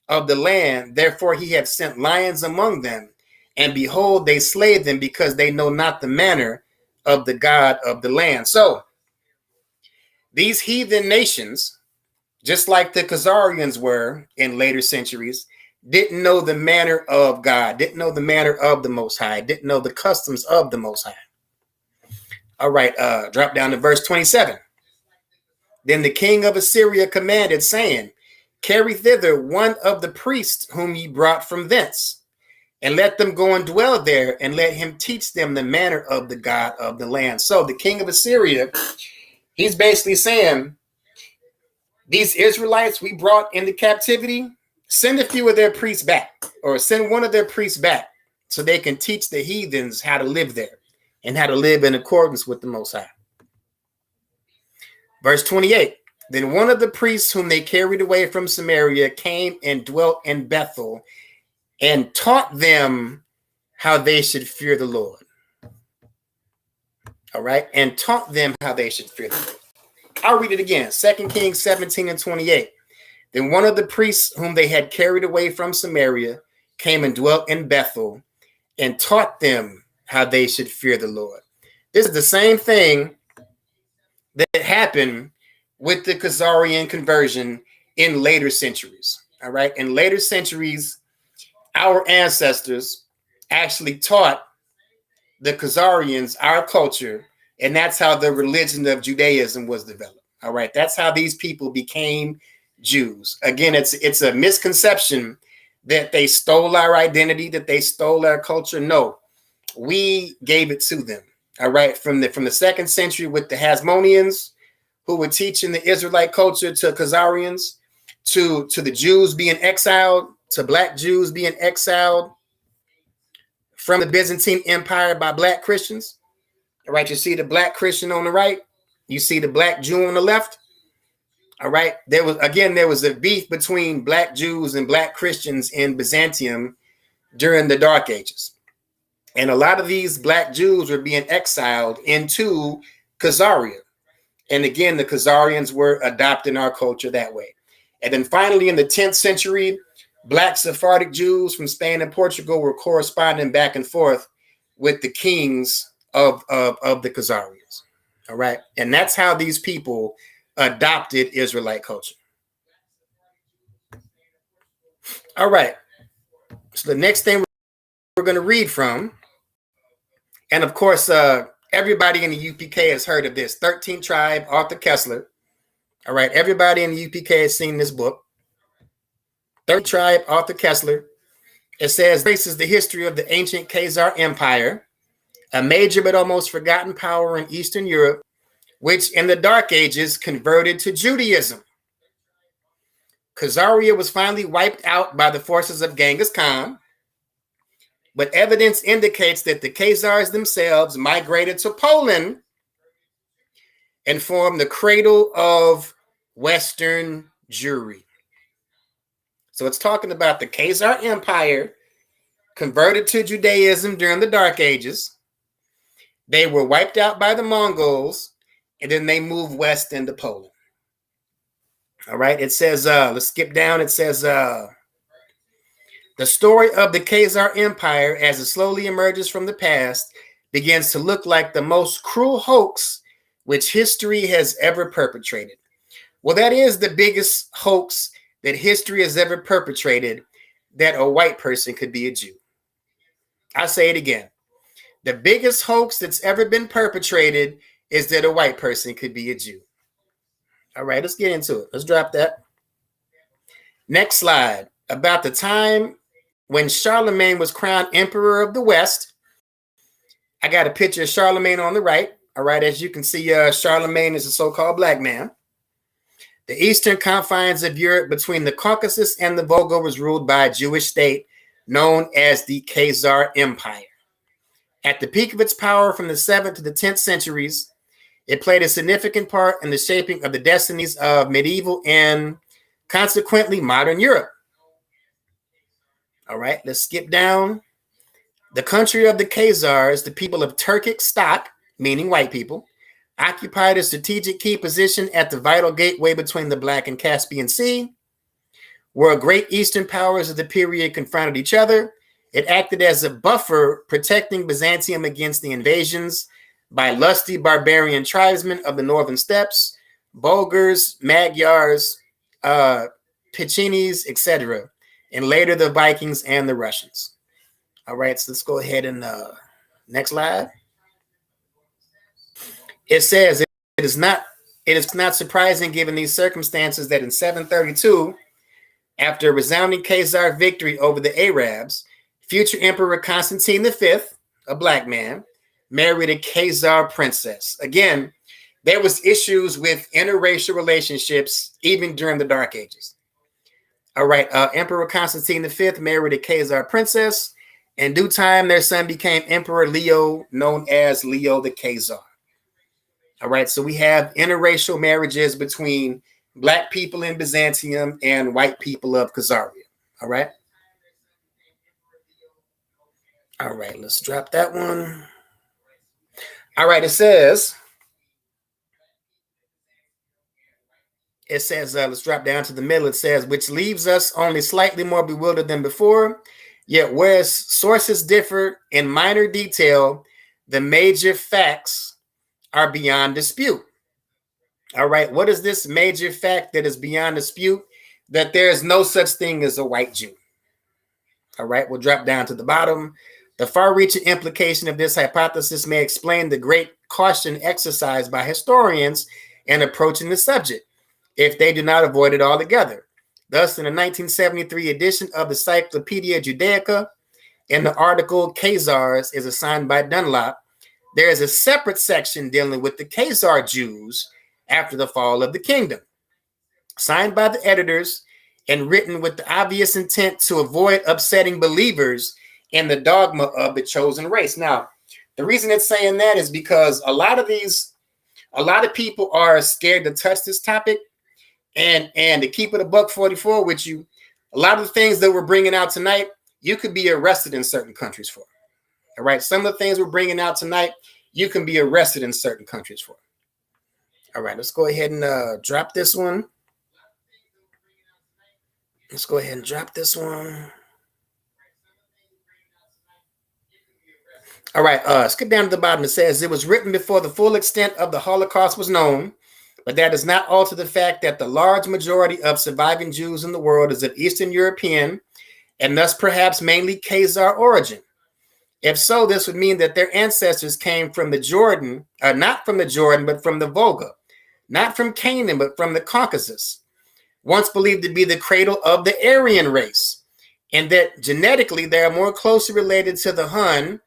[SPEAKER 2] of the land, therefore he hath sent lions among them, and behold, they slay them because they know not the manner of the God of the land. So these heathen nations, just like the Khazarians were in later centuries, didn't know the manner of God, didn't know the manner of the Most High, didn't know the customs of the Most High. All right, drop down to verse 27. Then the king of Assyria commanded, saying, carry thither one of the priests whom ye brought from thence, and let them go and dwell there, and let him teach them the manner of the God of the land. So the king of Assyria, he's basically saying, these Israelites we brought into captivity, send a few of their priests back, or send one of their priests back, so they can teach the heathens how to live there and how to live in accordance with the Most High. Verse 28. Then one of the priests whom they carried away from Samaria came and dwelt in Bethel, and taught them how they should fear the Lord. All right. And taught them how they should fear the Lord. I'll read it again. 2 Kings 17 and 28. Then one of the priests whom they had carried away from Samaria came and dwelt in Bethel, and taught them how they should fear the Lord. This is the same thing that happened with the Khazarian conversion in later centuries. All right. In later centuries, our ancestors actually taught the Khazarians our culture, and that's how the religion of Judaism was developed. All right, that's how these people became Jews. Again, it's a misconception that they stole our identity, that they stole our culture. No, we gave it to them. All right, from the 2nd century with the Hasmoneans, who were teaching the Israelite culture to Khazarians, to the Jews being exiled, to Black Jews being exiled from the Byzantine Empire by Black Christians. All right, you see the Black Christian on the right, you see the Black Jew on the left. All right, there was a beef between Black Jews and Black Christians in Byzantium during the Dark Ages. And a lot of these Black Jews were being exiled into Khazaria. And again, the Khazarians were adopting our culture that way. And then finally, in the 10th century, Black Sephardic Jews from Spain and Portugal were corresponding back and forth with the kings of the Khazarians. All right. And that's how these people adopted Israelite culture. All right. So the next thing we're going to read from, and of course, everybody in the UPK has heard of this, 13th Tribe, Arthur Kessler. All right. Everybody in the UPK has seen this book. 13th Tribe, Arthur Kessler. It says, traces the history of the ancient Khazar Empire, a major but almost forgotten power in Eastern Europe, which in the Dark Ages converted to Judaism. Khazaria was finally wiped out by the forces of Genghis Khan, but evidence indicates that the Khazars themselves migrated to Poland and formed the cradle of Western Jewry. So it's talking about the Khazar Empire converted to Judaism during the Dark Ages. They were wiped out by the Mongols, and then they moved west into Poland. All right, it says, let's skip down. It says, the story of the Khazar Empire as it slowly emerges from the past begins to look like the most cruel hoax which history has ever perpetrated. Well, that is the biggest hoax that history has ever perpetrated, that a white person could be a Jew. I'll say it again. The biggest hoax that's ever been perpetrated is that a white person could be a Jew. All right, let's get into it. Let's drop that. Next slide. About the time when Charlemagne was crowned Emperor of the West, I got a picture of Charlemagne on the right. All right, as you can see, Charlemagne is a so-called black man. The eastern confines of Europe between the Caucasus and the Volga was ruled by a Jewish state known as the Khazar Empire. At the peak of its power from the 7th to the 10th centuries, it played a significant part in the shaping of the destinies of medieval and consequently modern Europe. All right, let's skip down. The country of the Khazars, the people of Turkic stock, meaning white people, occupied a strategic key position at the vital gateway between the Black and Caspian Sea, where great Eastern powers of the period confronted each other. It acted as a buffer, protecting Byzantium against the invasions by lusty barbarian tribesmen of the northern steppes, Bulgars, Magyars, Pichinis, etc., and later the Vikings and the Russians. All right, so let's go ahead and next slide. It says it is not surprising given these circumstances that in 732, after a resounding Khazar victory over the Arabs, future Emperor Constantine V, a black man, married a Khazar princess. Again, there was issues with interracial relationships even during the Dark Ages. All right, Emperor Constantine V married a Khazar princess. In due time, their son became Emperor Leo, known as Leo the Khazar. All right, so we have interracial marriages between black people in Byzantium and white people of Khazaria. All right. All right, let's drop that one. All right, it says, let's drop down to the middle. It says, which leaves us only slightly more bewildered than before. Yet, whereas sources differ in minor detail, the major facts are beyond dispute. All right, what is this major fact that is beyond dispute? That there is no such thing as a white Jew. All right, we'll drop down to the bottom. The far-reaching implication of this hypothesis may explain the great caution exercised by historians in approaching the subject, if they do not avoid it altogether. Thus, in the 1973 edition of the Encyclopedia Judaica, in the article Khazars is assigned by Dunlop, there is a separate section dealing with the Khazar Jews after the fall of the kingdom, signed by the editors and written with the obvious intent to avoid upsetting believers in the dogma of the chosen race. Now, the reason it's saying that is because a lot of people are scared to touch this topic, and to keep it a buck 44 with you, a lot of the things that we're bringing out tonight, you could be arrested in certain countries for. All right, some of the things we're bringing out tonight, you can be arrested in certain countries for. All right, let's go ahead and drop this one. Let's go ahead and drop this one. All right, skip down to the bottom. It says, it was written before the full extent of the Holocaust was known, but that does not alter the fact that the large majority of surviving Jews in the world is of Eastern European and thus perhaps mainly Khazar origin. If so, this would mean that their ancestors came from the Jordan, not from the Jordan, but from the Volga, not from Canaan, but from the Caucasus, once believed to be the cradle of the Aryan race, and that genetically they are more closely related to the Hun,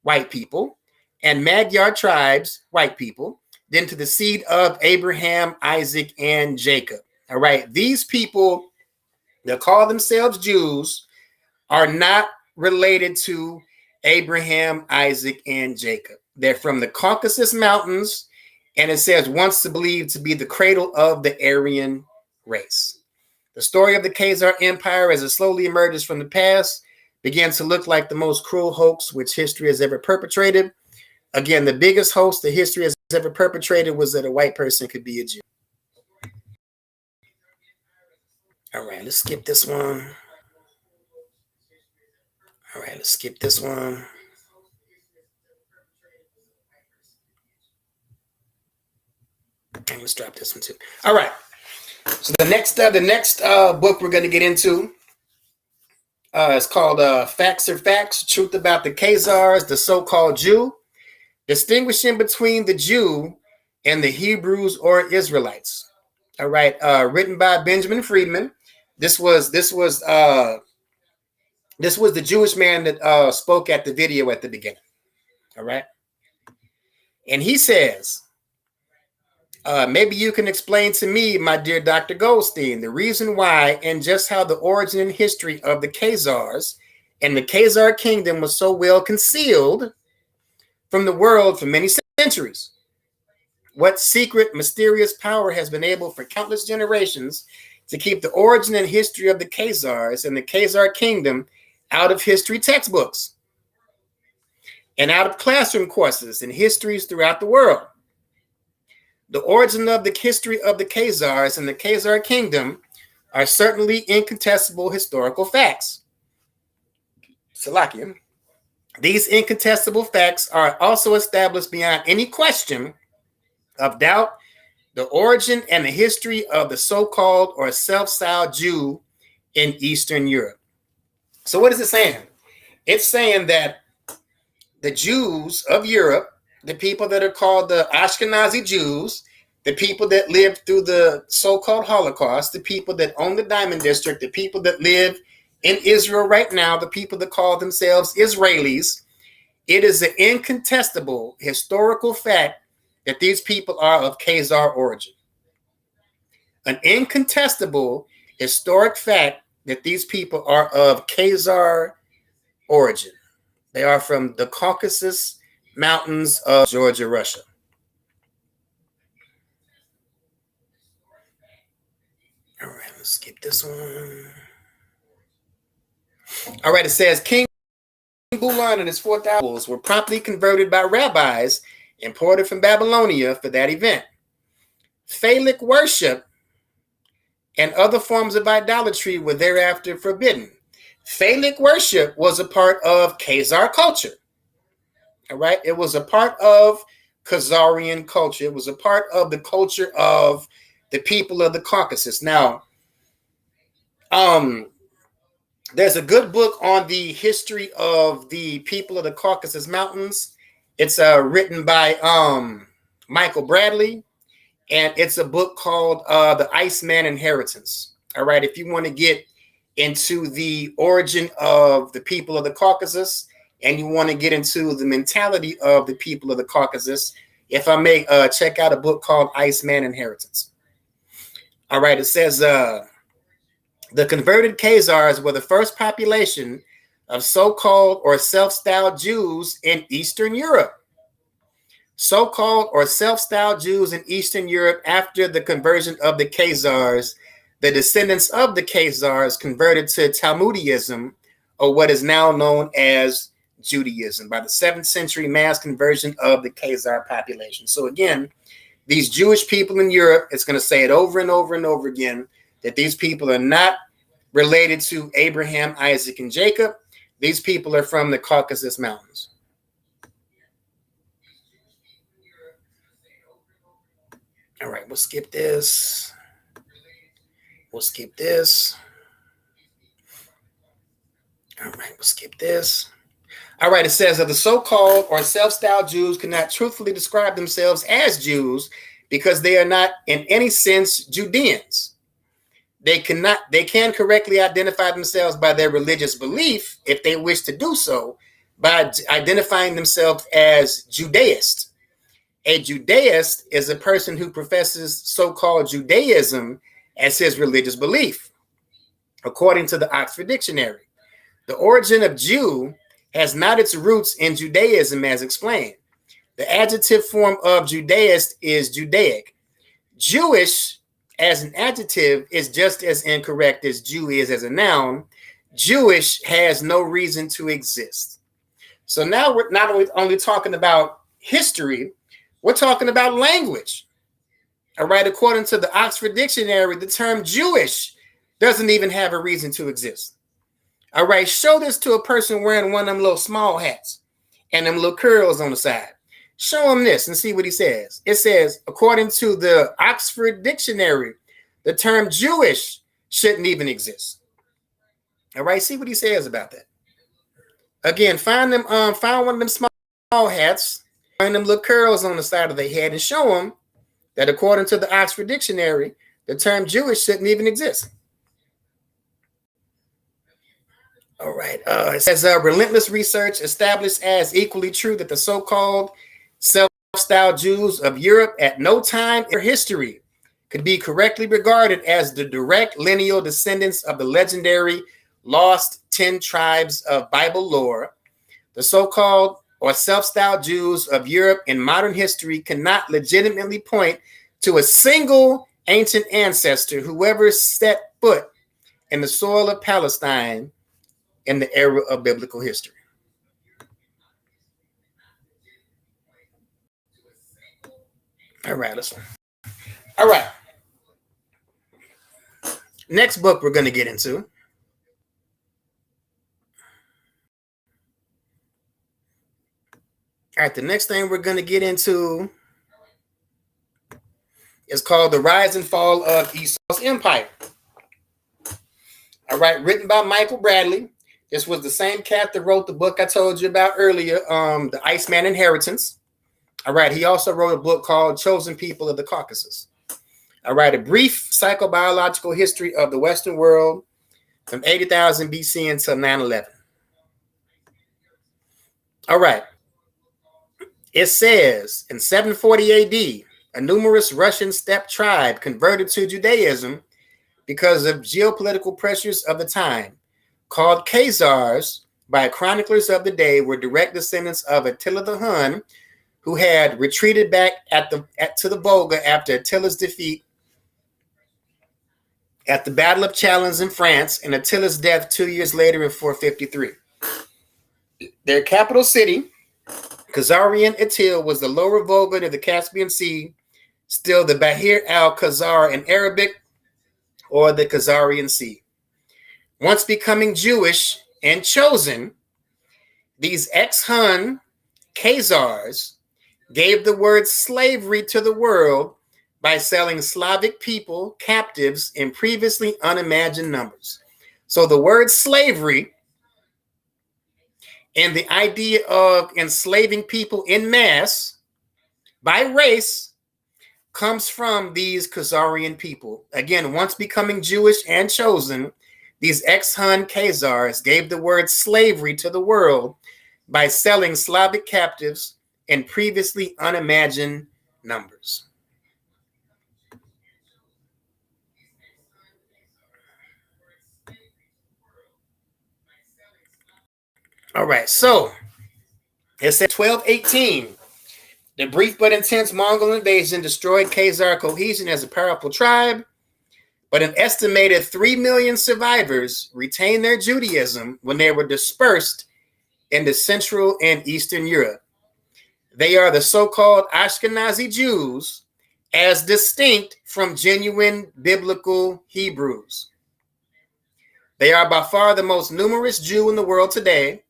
[SPEAKER 2] white people, and Magyar tribes, white people, than to the seed of Abraham, Isaac, and Jacob. All right, these people that call themselves Jews are not related to Abraham, Isaac, and Jacob. They're from the Caucasus Mountains, and it says once believed to be the cradle of the Aryan race. The story of the Khazar Empire, as it slowly emerges from the past, begins to look like the most cruel hoax which history has ever perpetrated. Again, the biggest hoax that history has ever perpetrated was that a white person could be a Jew. All right, let's skip this one. All right, let's skip this one. And let's drop this one too. All right. So the next book we're going to get into is called Facts Are Facts, Truth About the Khazars, the So-Called Jew, Distinguishing Between the Jew and the Hebrews or Israelites. All right. Written by Benjamin Friedman. This was the Jewish man that spoke at the video at the beginning. All right. And he says, maybe you can explain to me, my dear Dr. Goldstein, the reason why and just how the origin and history of the Khazars and the Khazar kingdom was so well concealed from the world for many centuries. What secret, mysterious power has been able for countless generations to keep the origin and history of the Khazars and the Khazar kingdom out of history textbooks and out of classroom courses and histories throughout the world? The origin of the history of the Khazars and the Khazar kingdom are certainly incontestable historical facts. Salakia. These incontestable facts are also established beyond any question of doubt the origin and the history of the so-called or self-styled Jew in Eastern Europe. So what is it saying? It's saying that the Jews of Europe, the people that are called the Ashkenazi Jews, the people that lived through the so-called Holocaust, the people that own the Diamond District, the people that live in Israel right now, the people that call themselves Israelis, it is an incontestable historical fact that these people are of Khazar origin. An incontestable historic fact that these people are of Khazar origin. They are from the Caucasus Mountains of Georgia, Russia. All right, let's skip this one. All right, it says King Bulan and his 4,000 were promptly converted by rabbis imported from Babylonia for that event. Phallic worship and other forms of idolatry were thereafter forbidden. Phallic worship was a part of Khazar culture. All right, it was a part of Khazarian culture. It was a part of the culture of the people of the Caucasus. Now, there's a good book on the history of the people of the Caucasus Mountains. It's written by Michael Bradley, and it's a book called The Iceman Inheritance. All right, if you want to get into the origin of the people of the Caucasus and you want to get into the mentality of the people of the Caucasus, if I may, check out a book called Iceman Inheritance. All right, it says the converted Khazars were the first population of so-called or self-styled Jews in Eastern Europe. So-called or self-styled Jews in Eastern Europe after the conversion of the Khazars. The descendants of the Khazars converted to Talmudism, or what is now known as Judaism, by the 7th century mass conversion of the Khazar population. So again, these Jewish people in Europe, it's going to say it over and over and over again, that these people are not related to Abraham, Isaac, and Jacob. These people are from the Caucasus Mountains. All right, we'll skip this. We'll skip this. All right, we'll skip this. All right, it says that the so-called or self-styled Jews cannot truthfully describe themselves as Jews because they are not in any sense Judeans. They can correctly identify themselves by their religious belief if they wish to do so by identifying themselves as Judaist. A Judaist is a person who professes so-called Judaism as his religious belief, according to the Oxford Dictionary. The origin of Jew has not its roots in Judaism as explained. The adjective form of Judaist is Judaic. Jewish as an adjective is just as incorrect as Jew is as a noun. Jewish has no reason to exist. So now we're not only talking about history, we're talking about language. All right, according to the Oxford Dictionary, the term Jewish doesn't even have a reason to exist. All right, show this to a person wearing one of them little small hats and them little curls on the side. Show him this and see what he says. It says, according to the Oxford Dictionary, the term Jewish shouldn't even exist. All right, see what he says about that. Again, find one of them small hats, find them little curls on the side of their head, and show them that according to the Oxford Dictionary, the term Jewish shouldn't even exist. All right. It says relentless research established as equally true that the so-called self-styled Jews of Europe at no time in their history could be correctly regarded as the direct lineal descendants of the legendary lost 10 tribes of Bible lore. The so-called or self-styled Jews of Europe in modern history cannot legitimately point to a single ancient ancestor who ever set foot in the soil of Palestine in the era of biblical history. All right, listen. All right. Next book we're going to get into. All right, the next thing we're going to get into is called The Rise and Fall of Esau's Empire. All right, written by Michael Bradley. This was the same cat that wrote the book I told you about earlier, The Iceman Inheritance. All right, he also wrote a book called Chosen People of the Caucasus. All right, a brief psychobiological history of the Western world from 80,000 BC until 9/11. All right. It says in 740 AD, a numerous Russian steppe tribe converted to Judaism because of geopolitical pressures of the time, called Khazars by chroniclers of the day, were direct descendants of Attila the Hun, who had retreated back to the Volga after Attila's defeat at the Battle of Chalons in France and Attila's death 2 years later in 453. Their capital city, Khazarian Atil, was the lower Volga near the Caspian Sea, still the Bahir al-Khazar in Arabic, or the Khazarian Sea. Once becoming Jewish and chosen, these ex-Hun Khazars gave the word slavery to the world by selling Slavic people captives in previously unimagined numbers. So the word slavery and the idea of enslaving people in mass by race comes from these Khazarian people. Again, once becoming Jewish and chosen, these ex-Hun Khazars gave the word slavery to the world by selling Slavic captives in previously unimagined numbers. All right, so it said 1218. The brief but intense Mongol invasion destroyed Khazar cohesion as a powerful tribe, but an estimated 3 million survivors retained their Judaism when they were dispersed into Central and Eastern Europe. They are the so-called Ashkenazi Jews, as distinct from genuine biblical Hebrews. They are by far the most numerous Jew in the world today,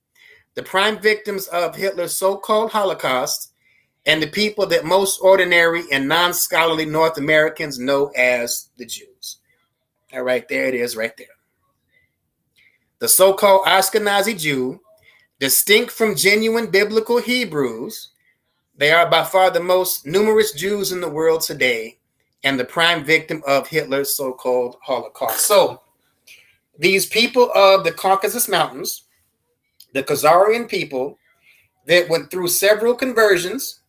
[SPEAKER 2] the prime victims of Hitler's so-called Holocaust, and the people that most ordinary and non-scholarly North Americans know as the Jews. All right, there it is right there. The so-called Ashkenazi Jew, distinct from genuine biblical Hebrews, they are by far the most numerous Jews in the world today and the prime victim of Hitler's so-called Holocaust. So these people of the Caucasus Mountains, the Khazarian people that went through several conversions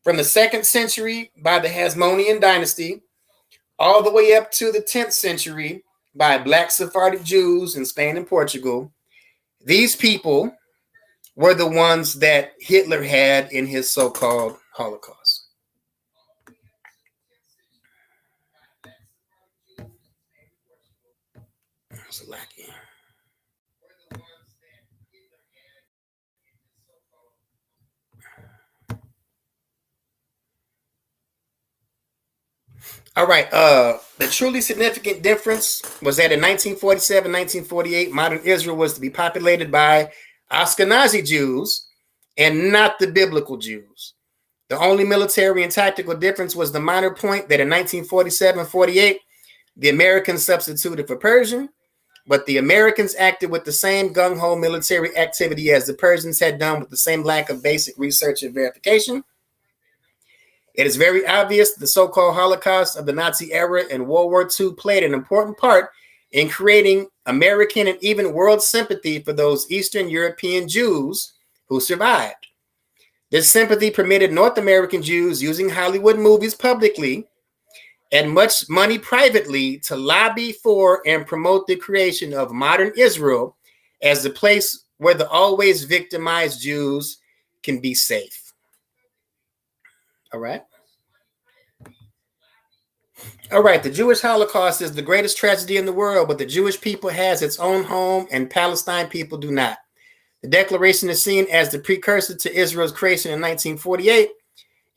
[SPEAKER 2] from the 2nd century by the Hasmonean dynasty all the way up to the 10th century by Black Sephardic Jews in Spain and Portugal. These people were the ones that Hitler had in his so-called Holocaust. That's a lackey. All right. The truly significant difference was that in 1947, 1948, modern Israel was to be populated by Ashkenazi Jews and not the biblical Jews. The only military and tactical difference was the minor point that in 1947-48, the Americans substituted for Persian, but the Americans acted with the same gung-ho military activity as the Persians had done, with the same lack of basic research and verification. It is very obvious the so-called Holocaust of the Nazi era and World War II played an important part in creating American and even world sympathy for those Eastern European Jews who survived. This sympathy permitted North American Jews using Hollywood movies publicly and much money privately to lobby for and promote the creation of modern Israel as the place where the always victimized Jews can be safe. All right. All right. The Jewish Holocaust is the greatest tragedy in the world, but the Jewish people has its own home and Palestine people do not. The Declaration is seen as the precursor to Israel's creation in 1948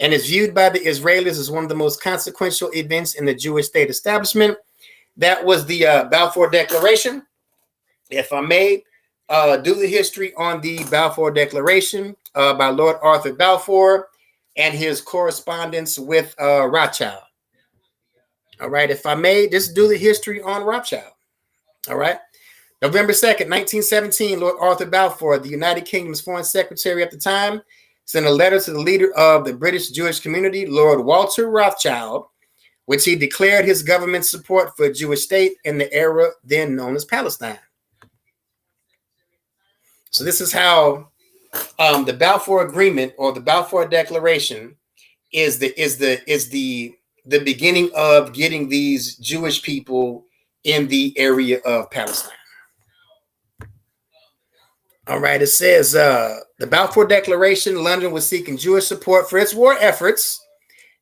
[SPEAKER 2] and is viewed by the Israelis as one of the most consequential events in the Jewish state establishment. That was the Balfour Declaration. If I may do the history on the Balfour Declaration by Lord Arthur Balfour and his correspondence with Rothschild. All right, if I may, just do the history on Rothschild. All right. November 2nd, 1917, Lord Arthur Balfour, the United Kingdom's foreign secretary at the time, sent a letter to the leader of the British Jewish community, Lord Walter Rothschild, which he declared his government's support for a Jewish state in the era then known as Palestine. So this is how the Balfour Agreement or the Balfour Declaration is the beginning of getting these Jewish people in the area of Palestine. All right, it says the Balfour Declaration, London was seeking Jewish support for its war efforts,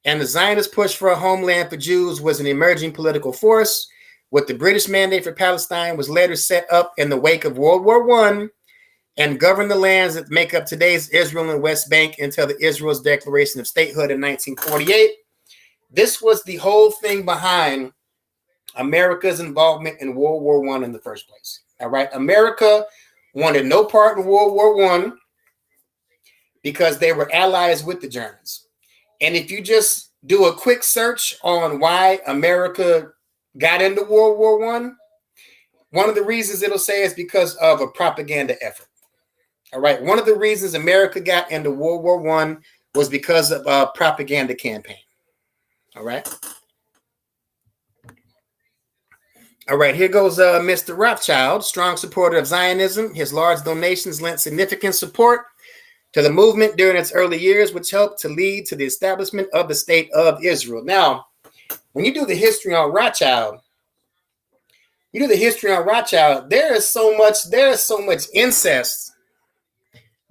[SPEAKER 2] and the Zionist push for a homeland for Jews was an emerging political force. What the British mandate for Palestine was later set up in the wake of World War I and governed the lands that make up today's Israel and West Bank until the Israel's Declaration of Statehood in 1948. This was the whole thing behind America's involvement in World War I in the first place. All right, America wanted no part in World War I because they were allies with the Germans. And if you just do a quick search on why America got into World War I, one of the reasons it'll say is because of a propaganda effort. All right. One of the reasons America got into World War I was because of a propaganda campaign. All right. All right, here goes Mr. Rothschild, strong supporter of Zionism. His large donations lent significant support to the movement during its early years, which helped to lead to the establishment of the state of Israel. Now, when you do the history on Rothschild, there is so much incest.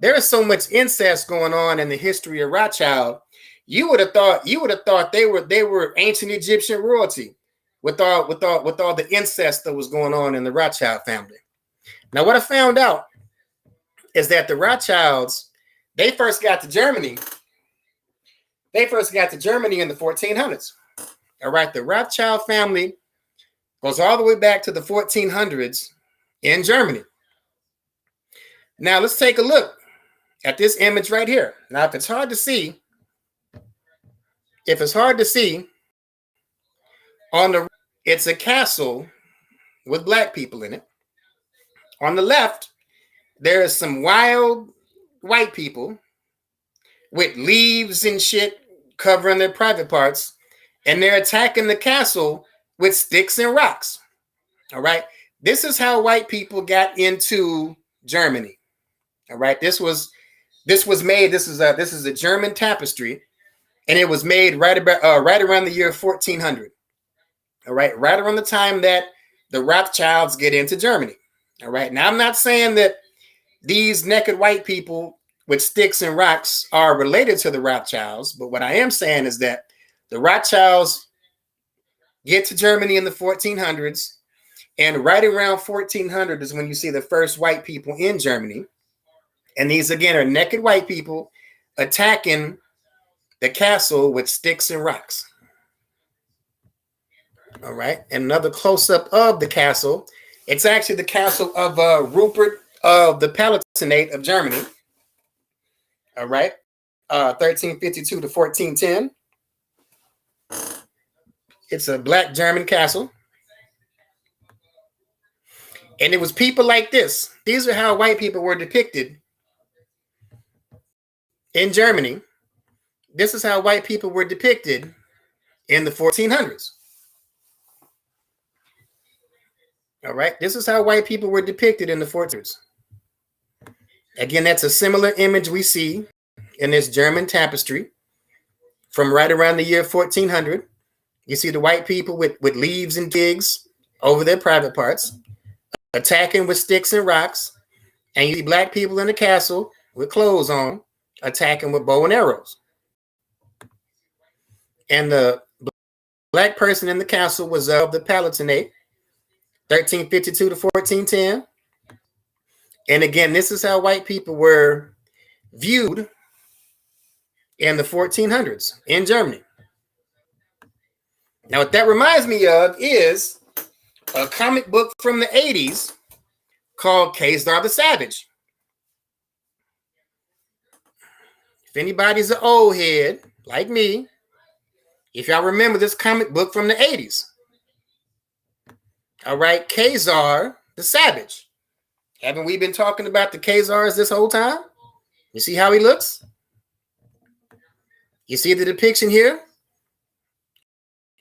[SPEAKER 2] There is so much incest going on in the history of Rothschild. You would have thought they were ancient Egyptian royalty with all the incest that was going on in the Rothschild family. Now, what I found out is that the Rothschilds, they first got to Germany. They first got to Germany in the 1400s. All right, the Rothschild family goes all the way back to the 1400s in Germany. Now, let's take a look at this image right here. Now, if it's hard to see, it's a castle with black people in it. On the left, there is some wild white people with leaves and shit covering their private parts, and they're attacking the castle with sticks and rocks. All right. This is how white people got into Germany. All right. This is a German tapestry, and it was made right around the year 1400. All right. Right around the time that the Rothschilds get into Germany. All right. Now, I'm not saying that these naked white people with sticks and rocks are related to the Rothschilds, but what I am saying is that the Rothschilds get to Germany in the 1400s, and right around 1400 is when you see the first white people in Germany. And these, again, are naked white people attacking the castle with sticks and rocks. All right. And another close-up of the castle. It's actually the castle of Rupert of the Palatinate of Germany. All right. 1352 to 1410. It's a black German castle. And it was people like this. These are how white people were depicted in Germany. This is how white people were depicted in the 1400s. All right. This is how white people were depicted in the 1400s. Again, that's a similar image we see in this German tapestry from right around the year 1400. You see the white people with leaves and twigs over their private parts, attacking with sticks and rocks. And you see black people in the castle with clothes on, attacking with bow and arrows. And the black person in the castle was of the Palatinate, 1352 to 1410. And again, this is how white people were viewed in the 1400s in Germany. Now, what that reminds me of is a comic book from the 80s called Khazar the Savage. If anybody's an old head like me, if y'all remember this comic book from the 80s. All right, Khazar the Savage. Haven't we been talking about the Khazars this whole time? You see how he looks? You see the depiction here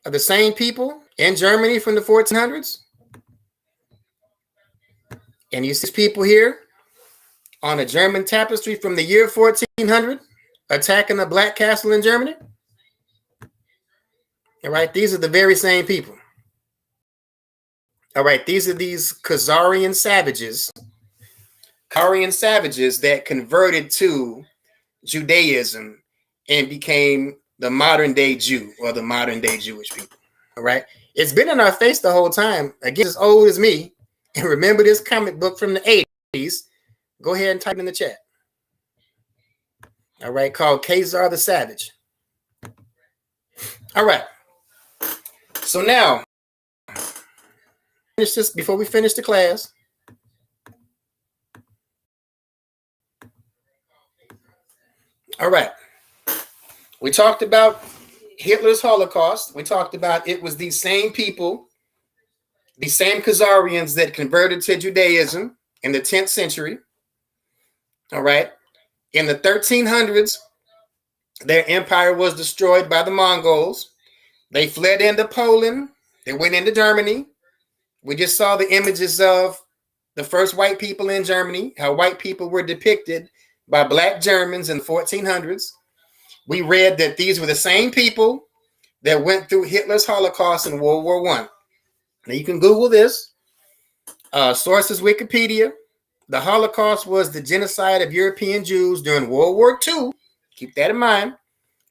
[SPEAKER 2] of the same people in Germany from the 1400s? And you see these people here on a German tapestry from the year 1400 attacking a black castle in Germany? All right, these are the very same people. All right, these are these Khazarian savages that converted to Judaism and became the modern day Jew or the modern day Jewish people. All right, it's been in our face the whole time. Again, as old as me, and remember this comic book from the 80s. Go ahead and type in the chat. All right, called Khazar the Savage. All right. So now, finish this before we finish the class. All right. We talked about Hitler's Holocaust. We talked about it was these same people, these same Khazarians that converted to Judaism in the 10th century. All right. In the 1300s, their empire was destroyed by the Mongols. They fled into Poland. They went into Germany. We just saw the images of the first white people in Germany, how white people were depicted by black Germans in the 1400s. We read that these were the same people that went through Hitler's Holocaust in World War I. Now you can Google this. Sources Wikipedia. The Holocaust was the genocide of European Jews during World War II. Keep that in mind.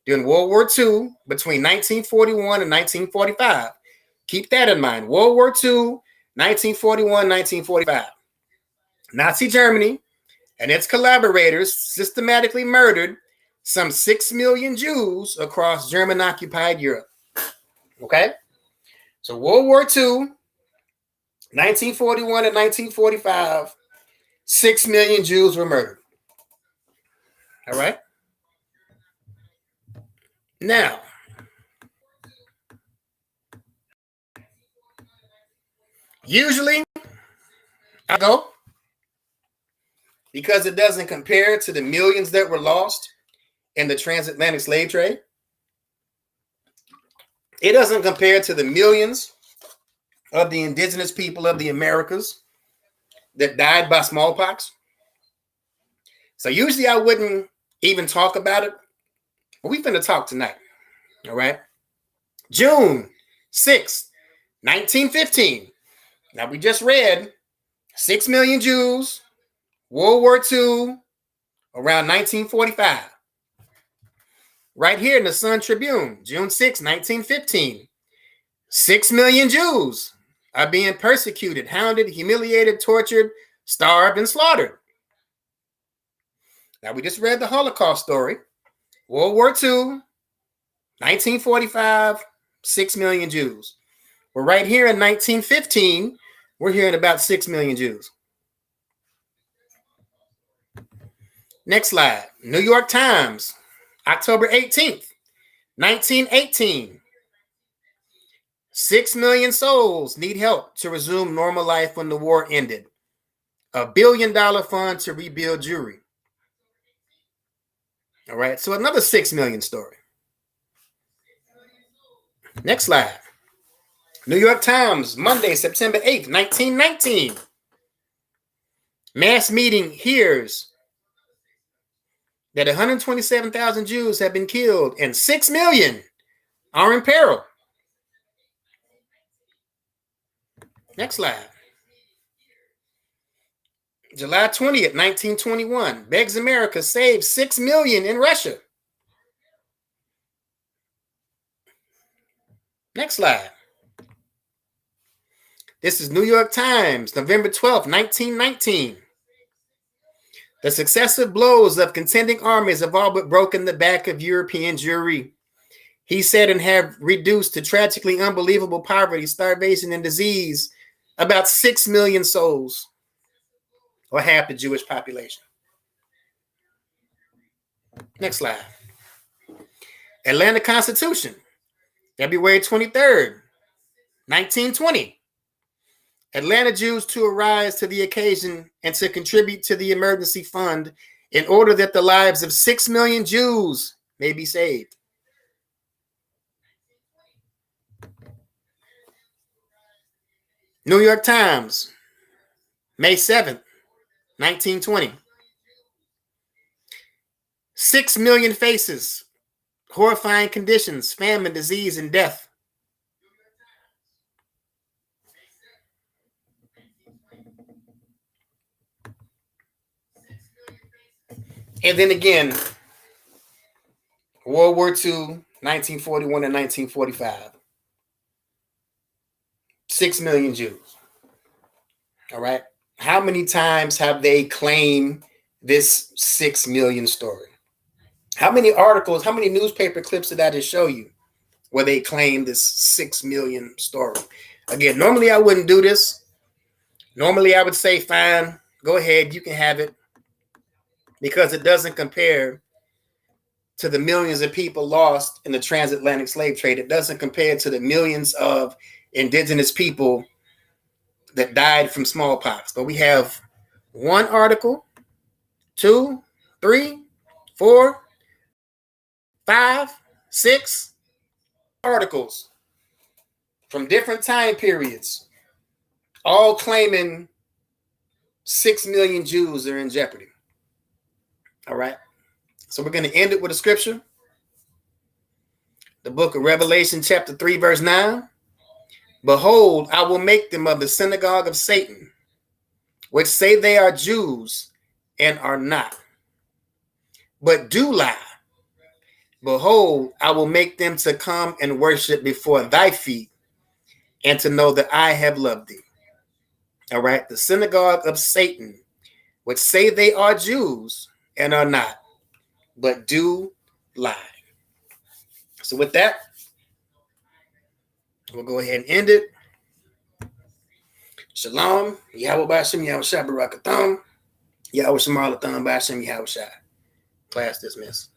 [SPEAKER 2] During World War II, between 1941 and 1945. Keep that in mind. World War II, 1941, 1945. Nazi Germany and its collaborators systematically murdered some 6 million Jews across German-occupied Europe. Okay? So World War II, 1941 and 1945, 6 million Jews were murdered. All right? Now, usually I go because it doesn't compare to the millions that were lost in the transatlantic slave trade. It doesn't compare to the millions of the indigenous people of the Americas that died by smallpox. So usually I wouldn't even talk about it, but we finna talk tonight. All right? June 6th, 1915. Now we just read 6 million Jews, World War II, around 1945. Right here in the Sun Tribune, June 6, 1915. 6 million Jews are being persecuted, hounded, humiliated, tortured, starved, and slaughtered. Now, we just read the Holocaust story. World War II, 1945, 6 million Jews. We're right here in 1915. We're hearing about 6 million Jews. Next slide. New York Times, October 18th, 1918. 6 million souls need help to resume normal life when the war ended. $1 billion fund to rebuild Jewry. All right, so another 6 million story. Next slide. New York Times, Monday, September 8th, 1919. Mass meeting hears that 127,000 Jews have been killed and 6 million are in peril. Next slide. July 20th, 1921. Begs America saves 6 million in Russia. Next slide. This is New York Times, November 12th, 1919. The successive blows of contending armies have all but broken the back of European Jewry. He said, and have reduced to tragically unbelievable poverty, starvation, and disease about 6 million souls, or half the Jewish population. Next slide. Atlanta Constitution, February 23rd, 1920. Atlanta Jews to arise to the occasion and to contribute to the emergency fund in order that the lives of 6 million Jews may be saved. New York Times, May 7th, 1920. 6 million faces, horrifying conditions, famine, disease, and death. And then again, World War II, 1941 and 1945. 6 million Jews. All right. How many times have they claimed this 6 million story? How many articles, how many newspaper clips did I just show you where they claim this 6 million story? Again, normally I wouldn't do this. Normally I would say, fine, go ahead, you can have it, because it doesn't compare to the millions of people lost in the transatlantic slave trade. It doesn't compare to the millions of indigenous people that died from smallpox. But we have 1 article, 2, 3, 4, 5, 6, articles from different time periods, all claiming 6 million Jews are in jeopardy. All right. So we're going to end it with a scripture. The book of Revelation, chapter 3, verse 9. Behold, I will make them of the synagogue of Satan, which say they are Jews and are not, but do lie. Behold, I will make them to come and worship before thy feet, and to know that I have loved thee. All right. The synagogue of Satan, which say they are Jews and are not, but do lie. So with that, we'll go ahead and end it. Shalom. Yahweh B'Ashem, Yahweh Shah Barakatham. Yahweh Shemar Latham B'Ashem, Yahweh Shah. Class dismissed.